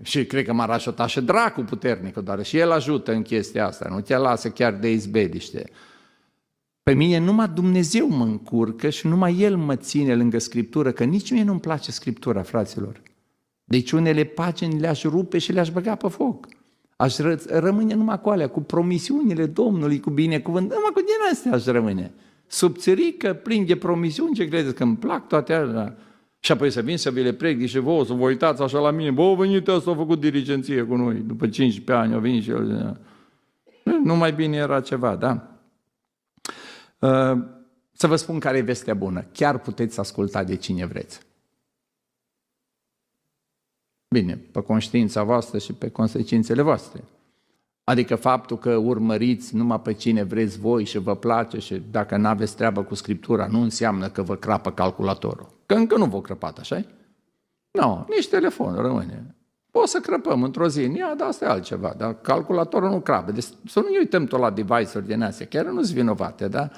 și cred că m-ar ajuta și dracul puternic, dar și el ajută în chestia asta, nu te lasă chiar de izbeliște. Pe mine numai Dumnezeu mă încurcă și numai El mă ține lângă Scriptură, că nici mie nu-mi place Scriptura, fraților. Deci unele pagini le-aș rupe și le-aș băga pe foc. Aș rămâne numai cu alea, cu promisiunile Domnului, cu binecuvânt, numai cu din astea aș rămâne. Subțirică, plin de promisiuni, ce credeți că îmi plac toate alea? Și apoi să vin să vi le predic și vouă, să vă uitați așa la mine, a venit ăsta, a făcut dirigenție cu noi, după 15 ani a venit și el. Nu mai bine era ceva, da? Să vă spun care e vestea bună. Chiar puteți asculta de cine vreți. Bine, pe conștiința voastră și pe consecințele voastre. Adică faptul că urmăriți numai pe cine vreți voi și vă place și dacă n-aveți treabă cu Scriptura, nu înseamnă că vă crapă calculatorul. Că încă nu v-o crăpat, așa-i? Nu, nici telefonul rămâne. Poți să crăpăm într-o zi, dar asta e altceva, dar calculatorul nu crapă. Deci să nu ne uităm tot la device-uri din astea, chiar nu-s vinovate, da?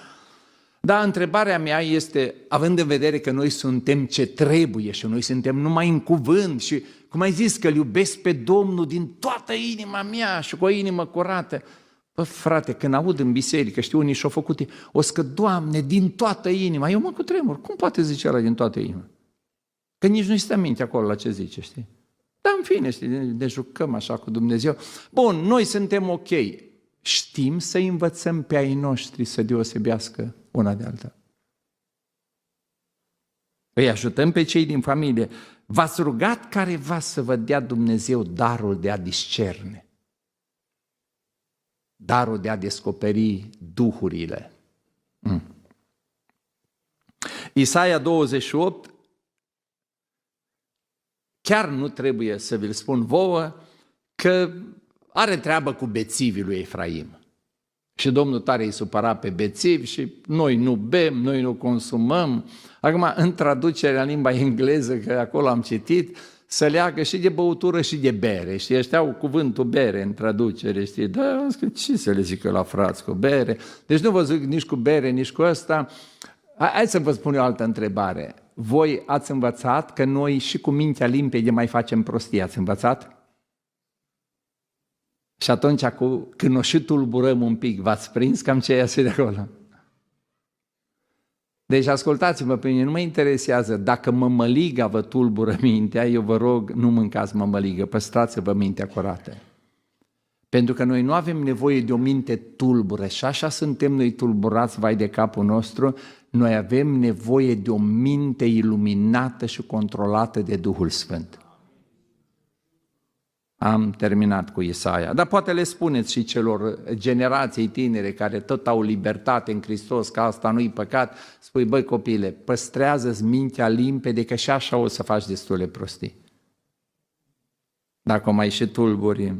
Dar întrebarea mea este, având în vedere că noi suntem ce trebuie și noi suntem numai în cuvânt și, cum ai zis, că îl iubesc pe Domnul din toată inima mea și cu o inimă curată, Bă, frate, când aud în biserică, știu, unii și-au făcut, o să că, Doamne, din toată inima, eu mă cutremur, cum poate zice ăla din toată inima? Că nici nu-i stă minte acolo la ce zice, știi? Dar în fine, știi, ne jucăm așa cu Dumnezeu. Bun, noi suntem ok. Știm să învățăm pe ai noștri să deosebească una de alta. Îi ajutăm pe cei din familie. V-ați rugat careva să vă dea Dumnezeu darul de a discerne, darul de a descoperi duhurile. Isaia 28, chiar nu trebuie să vi-l spun vouă, că are treabă cu bețivii lui Efraim. Și Domnul tare îi supăra pe bețivi și noi nu bem, noi nu consumăm. Acum, în traducerea în limba engleză, că acolo am citit, să leagă și de băutură și de bere. Și ăștia au cuvântul bere în traducere, știi? Da, ce să le zică la frați cu bere? Deci nu vă zic nici cu bere, nici cu ăsta. Hai să vă spun eu o altă întrebare. Voi ați învățat că noi și cu mintea limpede mai facem prostii, ați învățat? Și atunci, când o și tulburăm un pic, v-ați prins cam ce iese de acolo? Deci ascultați-mă pe mine, nu mă interesează dacă mămăliga vă tulbură mintea, eu vă rog, nu mâncați mămăligă, păstrați-vă mintea curată. Pentru că noi nu avem nevoie de o minte tulbură și așa suntem noi tulburați, vai de capul nostru, noi avem nevoie de o minte iluminată și controlată de Duhul Sfânt. Am terminat cu Isaia, dar poate le spuneți și celor generației tinere care tot au libertate în Hristos, că asta nu-i păcat, spui, băi copile, păstrează-ți mintea limpede, că și așa o să faci destule prostii. Dacă o mai și tulburi.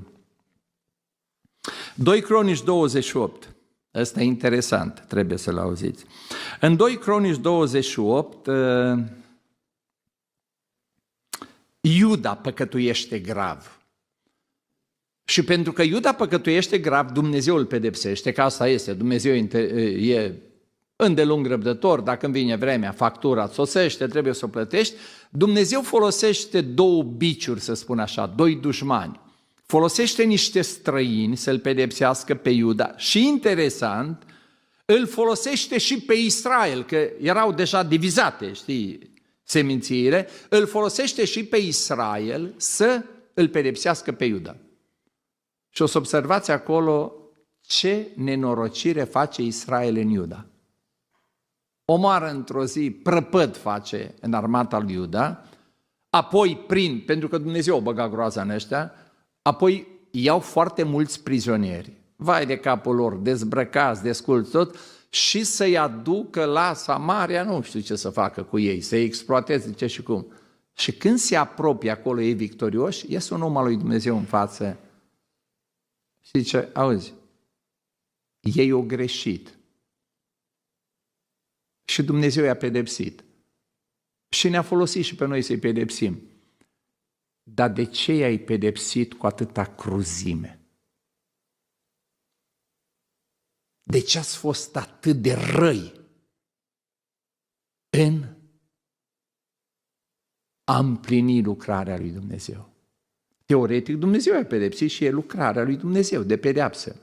2 Cronici 28, ăsta e interesant, trebuie să-l auziți. În 2 Cronici 28, Iuda păcătuiește grav. Și pentru că Iuda păcătuiește grav, Dumnezeu îl pedepsește, că asta este, Dumnezeu e îndelung răbdător, dacă îmi vine vremea, factura sosește, trebuie să o plătești. Dumnezeu folosește două biciuri, să spun așa, doi dușmani. Folosește niște străini să-l pedepsească pe Iuda și, interesant, îl folosește și pe Israel, că erau deja divizate, știi, semințiile, îl folosește și pe Israel să îl pedepsească pe Iuda. Și o să observați acolo ce nenorocire face Israel în Iuda. Omoară într-o zi, prăpăd face în armata lui Iuda, apoi prind, pentru că Dumnezeu o băga groaza în ăștia, apoi iau foarte mulți prizonieri, vai de capul lor, dezbrăcați, desculți tot, și să-i aducă la Samaria, nu știu ce să facă cu ei, să-i exploateze ce și cum. Și când se apropie acolo ei victorioși, iese un om al lui Dumnezeu în față și zice, auzi, ei au greșit și Dumnezeu i-a pedepsit și ne-a folosit și pe noi să-i pedepsim. Dar de ce i-ai pedepsit cu atâta cruzime? De ce ați fost atât de răi în a împlini lucrarea lui Dumnezeu? Teoretic, Dumnezeu i-a pedepsit și e lucrarea lui Dumnezeu de pedeapsă.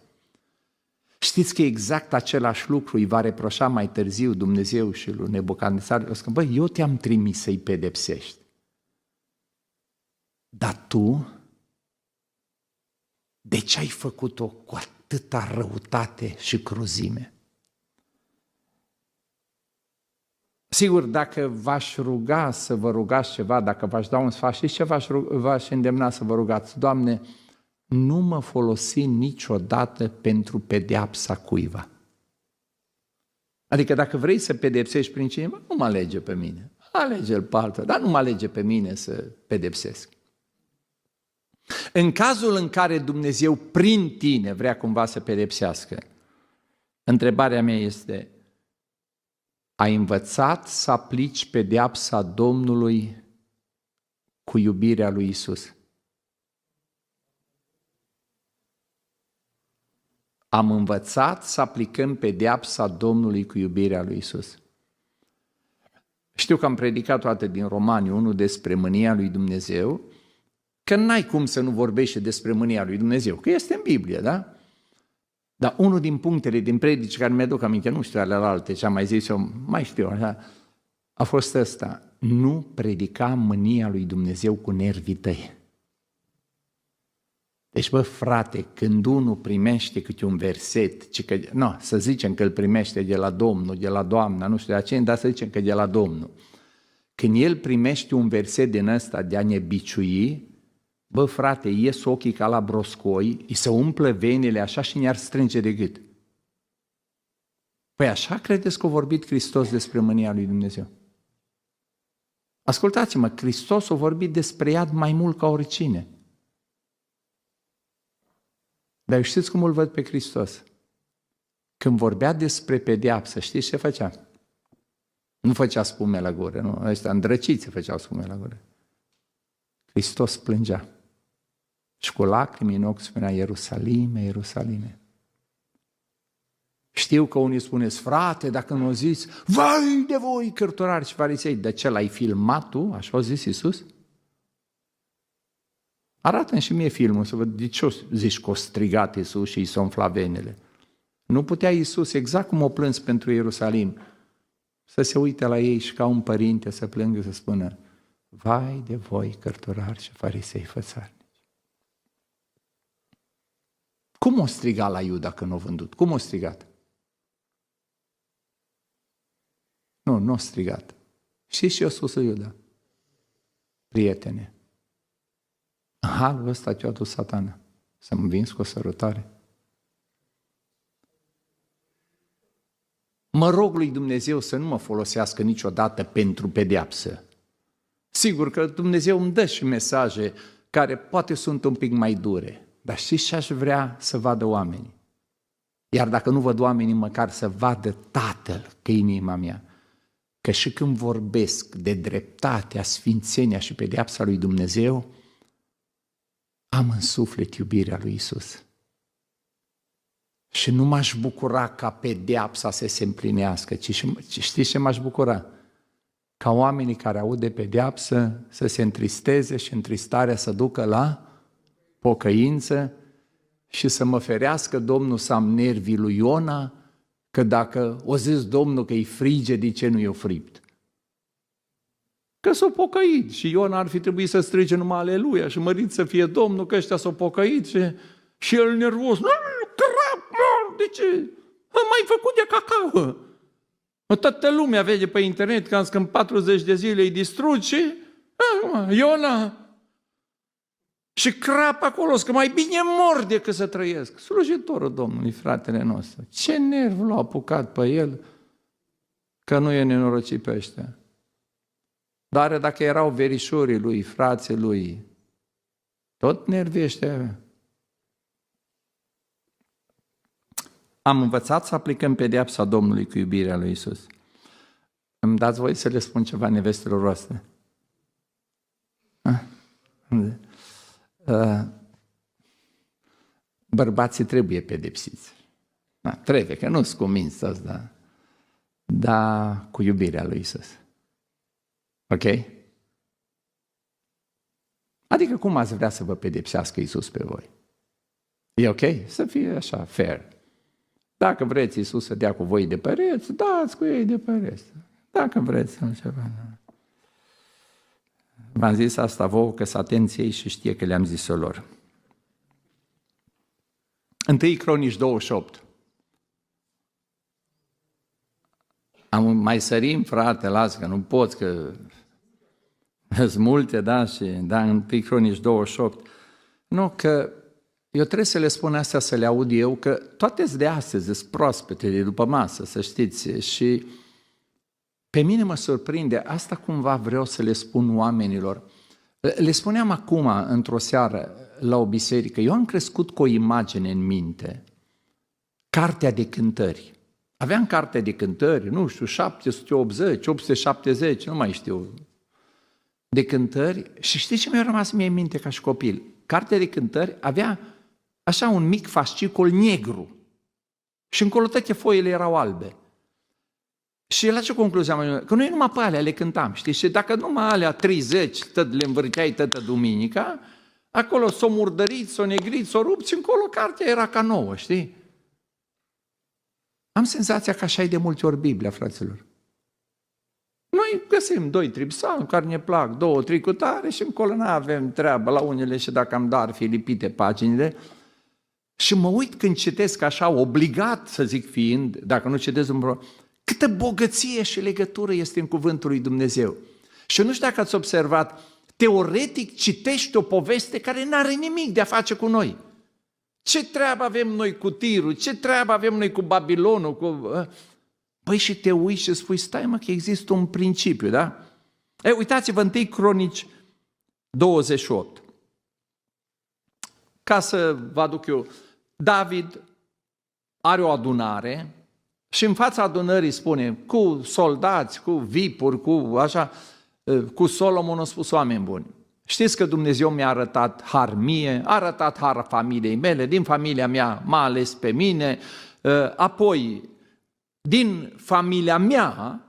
Știți că exact același lucru îi va reproșa mai târziu Dumnezeu și lui Nebucadnețar? O să spun, băi, eu te-am trimis să-i pedepsești. Dar tu, de ce ai făcut-o cu atâta răutate și cruzime? Sigur, dacă v-aș ruga să vă rugați ceva, dacă v-aș da un sfat, știți ce v-aș îndemna să vă rugați? Doamne, nu mă folosi niciodată pentru pedeapsa cuiva. Adică dacă vrei să pedepsești prin cineva, nu mă alege pe mine. Alege-l pe altul, dar nu mă alege pe mine să pedepsesc. În cazul în care Dumnezeu prin tine vrea cumva să pedepsească, întrebarea mea este, ai învățat să aplici pedeapsa Domnului cu iubirea lui Isus? Am învățat să aplicăm pedeapsa Domnului cu iubirea lui Isus. Știu că am predicat toate din Romani 1 despre mânia lui Dumnezeu, că n-ai cum să nu vorbești despre mânia lui Dumnezeu, că este în Biblie, da? Dar unul din punctele din predici care mi-aduc aminte, nu știu alelalte, ce am mai zis eu, mai știu așa, a fost ăsta: nu predica mânia lui Dumnezeu cu nervii tăi. Deci, bă, frate, când unul primește câte un verset, să zicem că îl primește de la Domnul, de la Doamna, nu știu de aceea, dar să zicem că de la Domnul. Când el primește un verset din ăsta de a ne biciui, bă, frate, ies ochii ca la broscoi, îi se umplă venele așa și ne-ar strânge de gât. Păi așa credeți că a vorbit Hristos despre mânia lui Dumnezeu? Ascultați-mă, Hristos a vorbit despre iad mai mult ca oricine. Dar știți cum îl văd pe Hristos? Când vorbea despre pedeapsă, știți ce făcea? Nu făcea spume la gură, nu? Ăștia îndrăciți făceau spume la gură. Hristos plângea și cu lacrimi în ochi spunea: Ierusalime, Ierusalime. Știu că unii spuneți: frate, dacă nu o zis, vai de voi, cărturari și farisei, de ce l-ai filmat tu? Așa a zis Iisus? Arată-mi și mie filmul să văd de ce zici că o strigat Iisus și îi s-o umfla venele. Nu putea Iisus, exact cum o plâns pentru Ierusalim, să se uite la ei și ca un părinte să plângă, să spună: vai de voi, cărturari și farisei fățarnici. Cum o striga la Iuda când o vândut? Cum o strigat? Nu o strigat. Știți ce a spus Iuda? Prietene, în halul ăsta ce-a adus Satana, să-mi vinzi cu o sărutare. Mă rog lui Dumnezeu să nu mă folosească niciodată pentru pedeapsă. Sigur că Dumnezeu îmi dă și mesaje care poate sunt un pic mai dure, dar știți ce aș vrea să vadă oamenii? Iar dacă nu văd oamenii, măcar să vadă Tatăl, că e inima mea, că și când vorbesc de dreptatea, sfințenia și pedeapsa lui Dumnezeu, am în suflet iubirea lui Iisus. Și nu m-aș bucura ca pedeapsa să se împlinească, ci știți ce m-aș bucura? Ca oamenii care aud de pedeapsă să se întristeze și întristarea să ducă la pocăință și să mă ferească Domnul să am nervii lui Iona, că dacă o zis Domnul că e frige, de ce nu e fript? Că s-o pocăit și Iona ar fi trebuit să strige numai aleluia și mărit să fie Domnul, că ăștia s-o pocăit și el nervos. De ce? Am mai făcut de cacao. Toată lumea vede pe internet că în 40 de zile îi distrugi și Iona și crap acolo, că mai bine mor decât să trăiesc. Slujitorul Domnului, fratele nostru. Ce nerv l-a apucat pe el că nu e nenorocit pe ăștia. Dar dacă erau verișorii lui, frații lui, tot nervii ăștia avea. Am învățat să aplicăm pedeapsa Domnului cu iubirea lui Iisus. Îmi dați voi să le spun ceva nevestelor voastre? Bărbații trebuie pedepsiți. Trebuie, că nu-s convins asta, dar cu iubirea lui Iisus. Ok? Adică cum ați vrea să vă pedepsească Iisus pe voi? E ok? Să fie așa, fair. Dacă vreți Iisus să dea cu voi de pereți, dați cu ei de pereți. Dacă vreți ceva. V-am zis asta vouă că să atenți ei și știe că le-am zis-o lor. 1 Cronici 28. Mai sărim, frate, lasă că nu poți, că sunt multe, da, în 1 Cronici 28. Nu, că eu trebuie să le spun astea, să le aud eu, că toate de astăzi sunt proaspete, de după masă, să știți, și pe mine mă surprinde, asta cumva vreau să le spun oamenilor. Le spuneam acum, într-o seară, la o biserică, eu am crescut cu o imagine în minte, Cartea de Cântări. Aveam Cartea de Cântări, nu știu, 780, 870, nu mai știu, de cântări, și știți ce mi-a rămas mie în minte ca și copil? Cartea de Cântări avea așa un mic fascicol negru și încolo toate foile erau albe. Și la ce concluzie am ajuns? Că noi numai pe alea le cântam, știi? Și dacă numai alea 30, tot le învârteai toată duminica, acolo s-o murdărit, s-o negrit, s-o rupt și încolo cartea era ca nouă, știi? Am senzația că așa e de multe ori Biblia, fraților. Noi găsim 2-3 psalmi care ne plac, 2-3 cu tare și încolo nu avem treabă la unele și dacă am dar fi lipite paginile. Și mă uit când citesc așa, obligat să zic fiind, dacă nu citesc câtă bogăție și legătură este în cuvântul lui Dumnezeu. Și nu știu dacă ați observat, teoretic citești o poveste care nu are nimic de a face cu noi. Ce treabă avem noi cu Tirul? Ce treabă avem noi cu Babilonul? Păi și te uiți și spui, stai mă că există un principiu, da? Uitați-vă 1 Cronici 28. Ca să vă aduc eu, David are o adunare și în fața adunării spune, cu soldați, cu vipuri, cu așa, cu Solomon a spus, oameni buni, știți că Dumnezeu mi-a arătat har mie, a arătat har familiei mele, din familia mea m-a ales pe mine, apoi din familia mea,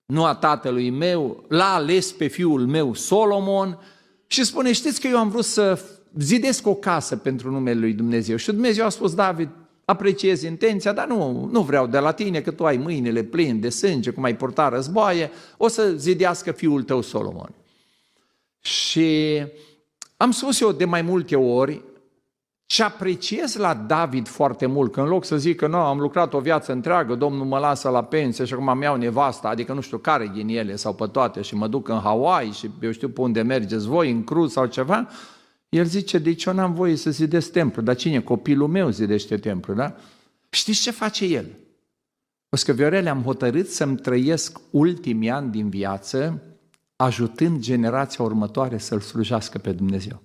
nu a tatălui meu, l-a ales pe fiul meu Solomon și spune, știți că eu am vrut să zidesc o casă pentru numele lui Dumnezeu. Și Dumnezeu a spus, David, apreciez intenția, dar nu vreau de la tine, că tu ai mâinile pline de sânge, cum ai purta războaie, o să zidească fiul tău Solomon. Și am spus eu de mai multe ori, ce apreciez la David foarte mult, că în loc să zic că nu, am lucrat o viață întreagă, Domnul mă lasă la pensie și acum îmi iau nevasta, adică nu știu care din ele sau pe toate și mă duc în Hawaii și eu știu pe unde mergeți voi, în cruz sau ceva, el zice, deci eu n-am voie să zidesc templu, dar cine? Copilul meu zidește templu, da? Știți ce face el? O să Viorele, am hotărât să-mi trăiesc ultimii ani din viață ajutând generația următoare să-L slujească pe Dumnezeu.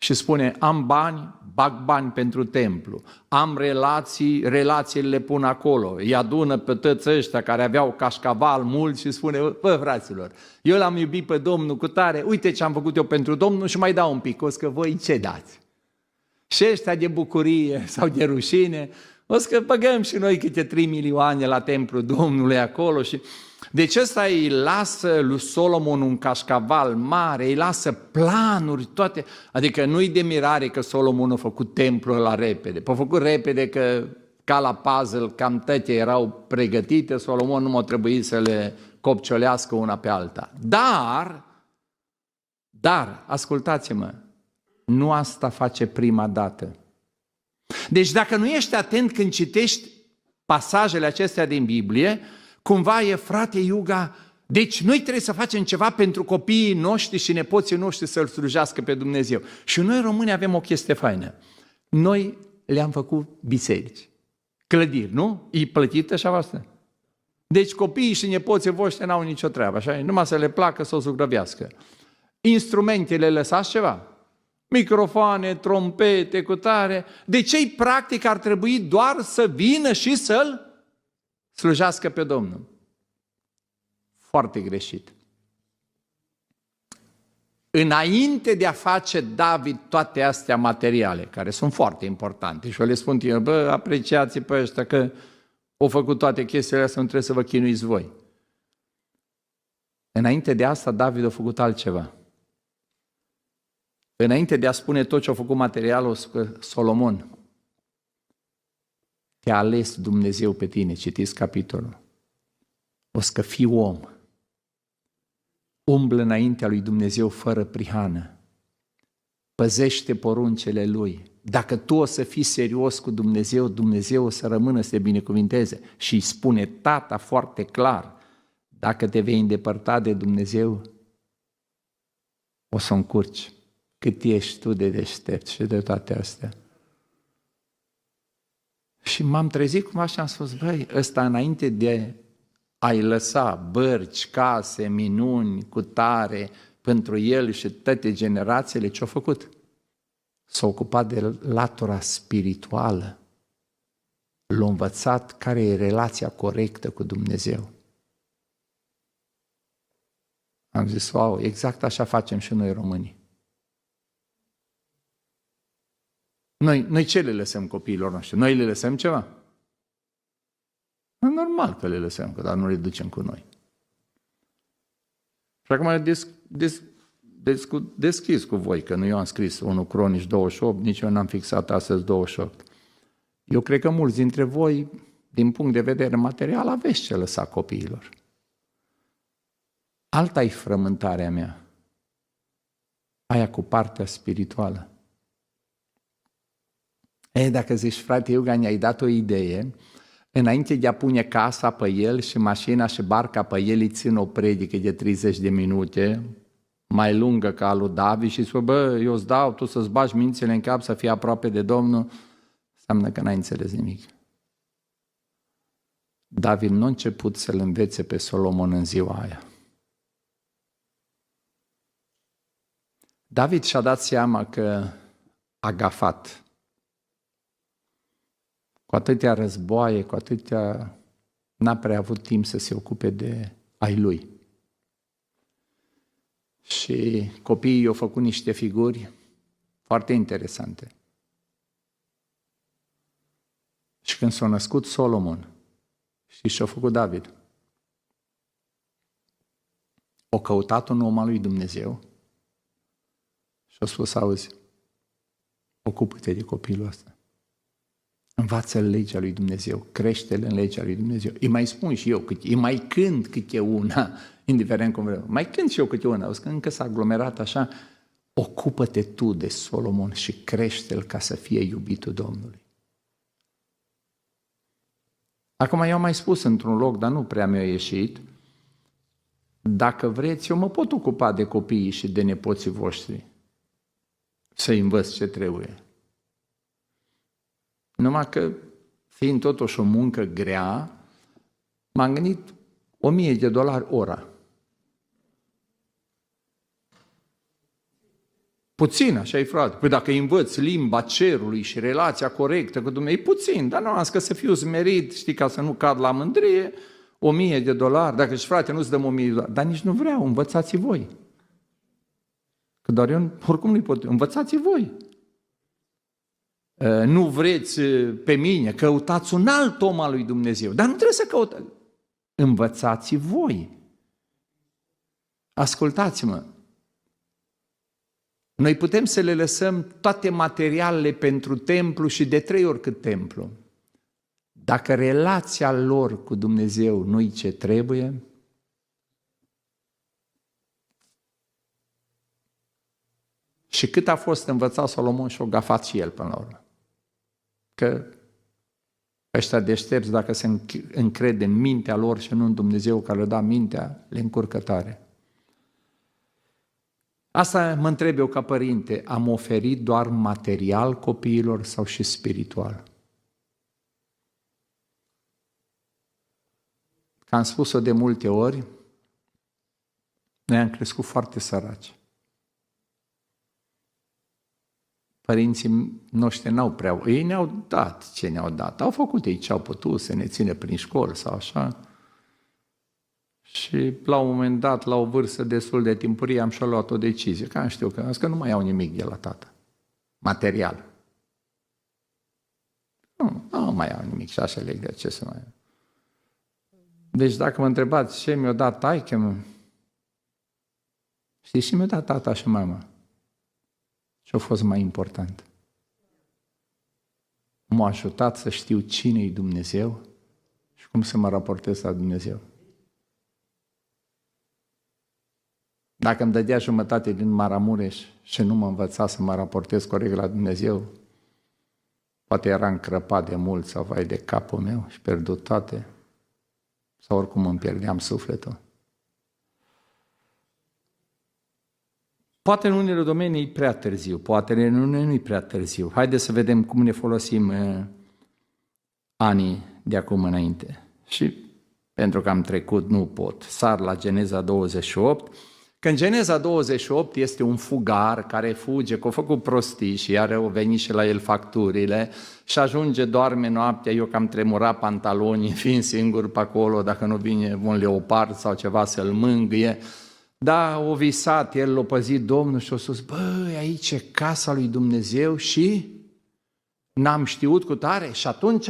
Și spune, am bani, bag bani pentru templu, am relațiile le pun acolo, îi adună pe toți ăștia care aveau cașcaval mulți și spune, bă, fraților, eu l-am iubit pe Domnul cu tare, uite ce am făcut eu pentru Domnul și mai dau un pic, o să că voi ce dați? Și ăștia de bucurie sau de rușine, o să că băgăm și noi câte 3 milioane la templul Domnului acolo și... Deci ăsta îi lasă lui Solomon un cașcaval mare, îi lasă planuri, toate. Adică nu-i de mirare că Solomon a făcut templul ăla repede. A făcut repede că, ca la puzzle, cam toate erau pregătite, Solomon nu m-a trebuit să le copciolească una pe alta. Dar, ascultați-mă, nu asta face prima dată. Deci dacă nu ești atent când citești pasajele acestea din Biblie, cumva e, frate Iuga, deci noi trebuie să facem ceva pentru copiii noștri și nepoții noștri să-L slujească pe Dumnezeu. Și noi români avem o chestie faină. Noi le-am făcut biserici, clădiri, nu? E plătită așa asta. Deci copiii și nepoții voștri n-au nicio treabă, așa? Numai să le placă să o zugrăvească. Instrumentele lăsați ceva? Microfoane, trompete, cutare. De ce-i practic ar trebui doar să vină și să-L slujească pe Domnul? Foarte greșit. Înainte de a face David toate astea materiale, care sunt foarte importante, și eu le spun tine, bă, apreciați pe ăștia că au făcut toate chestiile astea, nu trebuie să vă chinuiți voi. Înainte de asta, David a făcut altceva. Înainte de a spune tot ce a făcut materialul, Solomon, te-a ales Dumnezeu pe tine, citiți capitolul. O să fii om. Umblă înaintea lui Dumnezeu fără prihană. Păzește poruncele Lui. Dacă tu o să fii serios cu Dumnezeu, Dumnezeu o să rămână să te binecuvinteze. Și îi spune tata foarte clar, dacă te vei îndepărta de Dumnezeu, o să încurci. Cât ești tu de deștept și de toate astea. Și m-am trezit cum așa am spus, băi, ăsta înainte de a-i lăsa bărci, case, minuni, cutare pentru el și toate generațiile, ce-a făcut? S-a ocupat de latura spirituală. L-a învățat care e relația corectă cu Dumnezeu. Am zis, wow, exact așa facem și noi românii. Noi ce le lăsăm copiilor noștri? Noi le lăsăm ceva? Normal că le lăsăm, dar nu le ducem cu noi. Și acum deschis cu voi, că nu eu am scris 1 Cronici 28, nici eu n-am fixat astăzi 28. Eu cred că mulți dintre voi, din punct de vedere material, aveți ce lăsa copiilor. Alta e frământarea mea, aia cu partea spirituală. Dacă zici, frate Eugen, i-ai dat o idee, înainte de a pune casa pe el și mașina și barca pe el, îi țin o predică de 30 de minute, mai lungă ca a lui David și spune, eu îți dau, tu să-ți bagi mințile în cap să fii aproape de Domnul, înseamnă că n-ai înțeles nimic. David nu a început să-l învețe pe Solomon în ziua aia. David și-a dat seama că a gafat. Cu atâtea războaie, cu atâtea... n-a prea avut timp să se ocupe de ai lui. Și copiii i-au făcut niște figuri foarte interesante. Și când s-a născut Solomon, știți ce a făcut David? O căutat un om al lui Dumnezeu și a spus, auzi, ocupă-te de copilul ăsta. Învață-l legea lui Dumnezeu, crește-l în legea lui Dumnezeu. Îi mai spun și eu, îi mai cânt câte una, indiferent cum vreau. Mai cânt și eu câte una, auzi că încă s-a aglomerat așa, ocupă-te tu de Solomon și crește-l ca să fie iubitul Domnului. Acum eu am mai spus într-un loc, dar nu prea mi-a ieșit, dacă vreți, eu mă pot ocupa de copiii și de nepoții voștri, să-i învăț ce trebuie. Numai că, fiind totuși o muncă grea, m-am gândit $1,000 ora. Puțin, așa-i frate. Păi dacă îi învăț limba cerului și relația corectă cu Dumnezeu, e puțin, dar nu am zis că să fiu smerit, știi, ca să nu cad la mândrie, $1,000. Dacă și frate, nu-ți dăm $1,000, dar nici nu vreau, învățați voi. Că doar eu, oricum nu-i pot, învățați voi. Nu vreți pe mine, căutați un alt om al lui Dumnezeu, dar nu trebuie să căutați. Învățați voi. Ascultați-mă. Noi putem să le lăsăm toate materialele pentru templu și de 3 ori cât templu. Dacă relația lor cu Dumnezeu nu-i ce trebuie, și cât a fost învățat Solomon și-o gafat și el până la urmă. Că ăștia deștepți, dacă se încrede în mintea lor și nu în Dumnezeu care le da mintea, le încurcă tare. Asta mă întreb eu ca părinte, am oferit doar material copiilor sau și spiritual? Că am spus-o de multe ori, noi am crescut foarte săraci. Părinții noștri n-au prea... Ei ne-au dat ce ne-au dat. Au făcut ei ce au putut să ne țină prin școli sau așa. Și la un moment dat, la o vârstă destul de timpurie, am și luat o decizie. Că știu că nu mai au nimic de la tată. Material. Nu mai au nimic și așa leg de ce să mai au. Deci dacă mă întrebați ce mi-a dat taică-mă, știți ce mi-a dat tata și mama? Ce a fost mai important? M-a ajutat să știu cine e Dumnezeu și cum să mă raportez la Dumnezeu. Dacă îmi dădea jumătate din Maramureș și nu mă învăța să mă raportez corect la Dumnezeu, poate era încrăpat de mult sau vai de capul meu și pierdut toate, sau oricum îmi pierdeam sufletul. Poate în unele domenii e prea târziu, poate în unele nu e prea târziu. Haideți să vedem cum ne folosim anii de acum înainte. Și pentru că am trecut, nu pot. Sar la Geneza 28, că în Geneza 28 este un fugar care fuge, că a făcut prostii și iar au venit și la el facturile și ajunge, doarme noaptea, eu că am tremurat pantalonii, fiind singur pe acolo, dacă nu vine un leopard sau ceva să-l mângâie. Da, o visat, el l-a păzit Domnul și a spus, băi, aici e casa lui Dumnezeu și n-am știut cu tare. Și atunci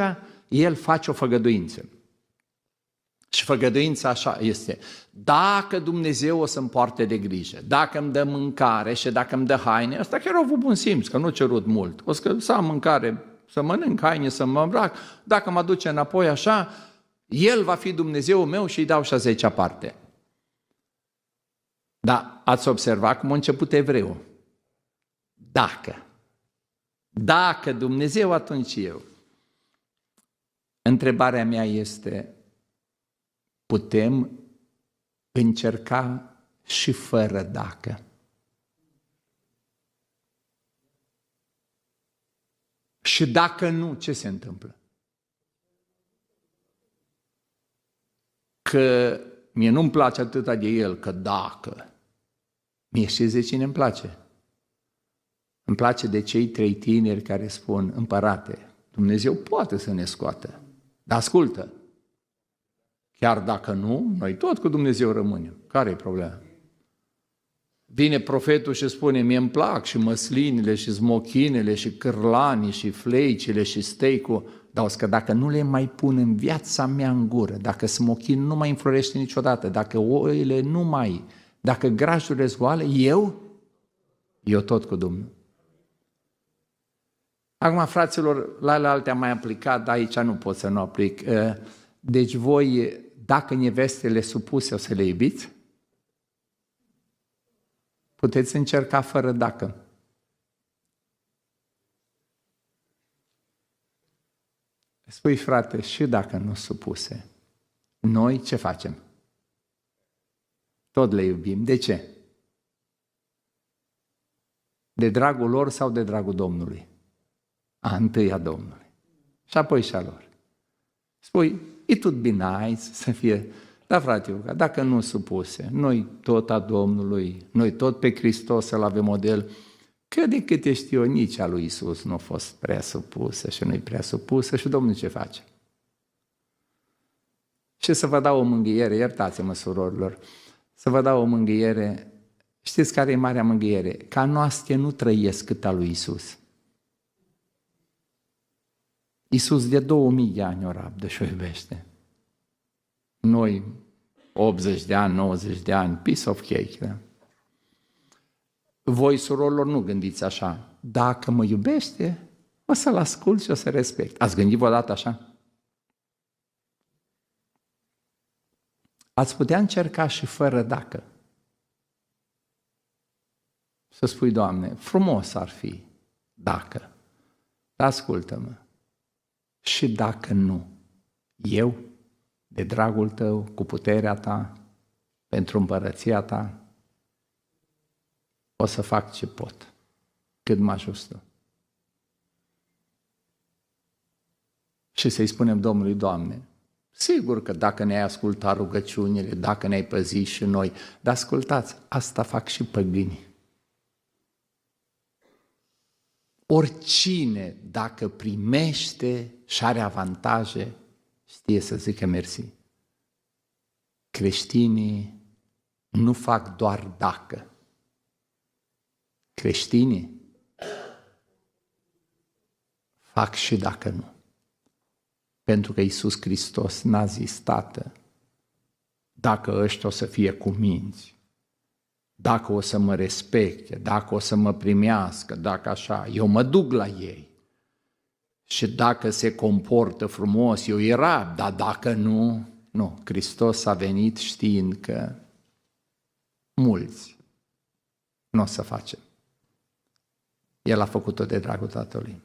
el face o făgăduință. Și făgăduința așa este, dacă Dumnezeu o să-mi poarte de grijă, dacă îmi dă mâncare și dacă îmi dă haine, ăsta chiar au avut bun simț, că nu a cerut mult, o să am mâncare să mănânc haine, să mă îmbrac. Dacă mă duce înapoi așa, El va fi Dumnezeul meu și îi dau și a 10-a parte. Da, ați observat cum a început evreul. Dacă Dumnezeu, atunci eu. Întrebarea mea este, putem încerca și fără dacă? Și dacă nu, ce se întâmplă? Că mie nu-mi place atâta de El, că dacă. Mie știți de cine îmi place? Îmi place de cei 3 tineri care spun, Împărate, Dumnezeu poate să ne scoată, dar ascultă, chiar dacă nu, noi tot cu Dumnezeu rămânem. Care e problema? Vine profetul și spune, mie îmi plac și măslinile și smochinele și cârlanii și fleicile și steak-ul, dar că dacă nu le mai pun în viața mea în gură, dacă smochin nu mai înflorește niciodată, dacă oile nu mai, dacă grajurile zgoale, eu tot cu Domnul. Acum, fraților, la alte am mai aplicat, dar aici nu pot să nu aplic. Deci voi, dacă nevestele supuse, o să le iubiți? Puteți încerca fără dacă. Spui, frate, și dacă nu supuse, noi ce facem? Tot le iubim. De ce? De dragul lor sau de dragul Domnului? Întâi a Domnului. Și apoi și a lor. Spui, it would be nice să fie, da frate, dacă nu supuse, noi tot a Domnului, noi tot pe Hristos să-L avem model, că de câte știu eu, nici a lui Iisus nu a fost prea supusă și nu-i prea supusă și Domnul ce face? Și să vă dau o mângâiere, iertați-mă surorilor, să vă dau o mângâiere, știți care e marea mângâiere? Ca noastre nu trăiesc cât a lui Iisus. Iisus de 2000 de ani o rabdă și o iubește. Noi, 80 de ani, 90 de ani, piece of cake. Da? Voi, surorilor, nu gândiți așa. Dacă mă iubește, o să-L ascult și o să respect. Ați gândit vreodată așa? Ați putea încerca și fără dacă. Să spui, Doamne, frumos ar fi dacă. Dar ascultă-mă. Și dacă nu, eu, de dragul Tău, cu puterea Ta, pentru împărăția Ta, o să fac ce pot, cât mă ajustă. Și să-i spunem Domnului, Doamne, sigur că dacă ne-ai ascultat rugăciunile, dacă ne-ai păzit și noi, dar ascultați, asta fac și păgânii. Oricine, dacă primește și are avantaje, știe să zică mersi. Creștinii nu fac doar dacă. Creștinii fac și dacă nu. Pentru că Iisus Hristos n-a zis, Tată, dacă ăștia o să fie cuminți, dacă o să mă respecte, dacă o să mă primească, dacă așa, eu mă duc la ei. Și dacă se comportă frumos, eu îi rab, dar dacă nu, nu. Hristos a venit știind că mulți nu o să facem. El a făcut-o de dragul Tatălui.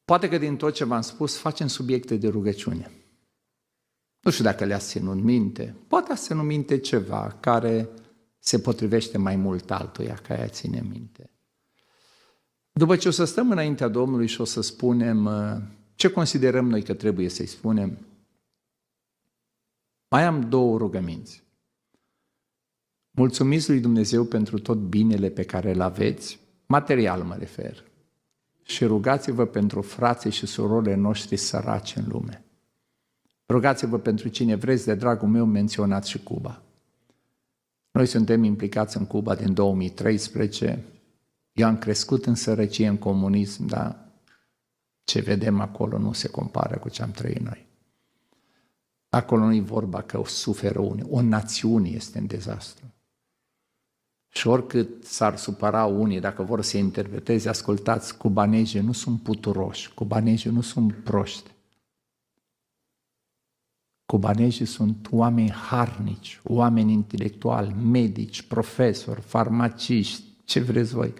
Poate că din tot ce v-am spus, facem subiecte de rugăciune. Nu știu dacă le-ați ținut minte. Poate ați ținut minte ceva care se potrivește mai mult altuia, ca aia ține minte. După ce o să stăm înaintea Domnului și o să spunem ce considerăm noi că trebuie să-i spunem, mai am 2 rugăminți. Mulțumiți lui Dumnezeu pentru tot binele pe care îl aveți, material mă refer, și rugați-vă pentru frații și surorile noștri săraci în lume. Rugați-vă pentru cine vreți, de dragul meu menționați și Cuba. Noi suntem implicați în Cuba din 2013. Eu am crescut în sărăcie, în comunism, dar ce vedem acolo nu se compară cu ce am trăit noi. Acolo nu e vorba că o suferă o națiune este în dezastru. Și oricât s-ar supăra unii dacă vor să interpreteze, ascultați, cubanezii nu sunt puturoși, cubanezii nu sunt proști. Cubanezii sunt oameni harnici, oameni intelectuali, medici, profesori, farmaciști, ce vreți voi.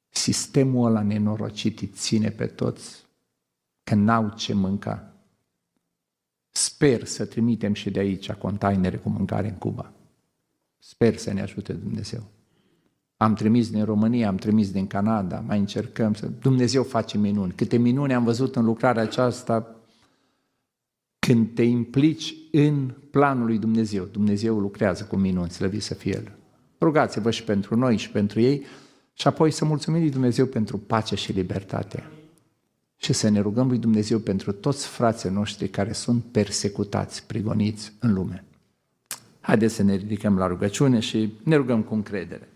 Sistemul ăla nenorocit îi ține pe toți că n-au ce mânca. Sper să trimitem și de aici containere cu mâncare în Cuba. Sper să ne ajute Dumnezeu. Am trimis din România, am trimis din Canada, mai încercăm să... Dumnezeu face minuni. Câte minuni am văzut în lucrarea aceasta când te implici în planul lui Dumnezeu. Dumnezeu lucrează cu minuni, slăvit să fie El. Rugați-vă și pentru noi și pentru ei și apoi să mulțumim lui Dumnezeu pentru pace și libertate. Și să ne rugăm lui Dumnezeu pentru toți frații noștri care sunt persecutați, prigoniți în lume. Haideți să ne ridicăm la rugăciune și ne rugăm cu încredere.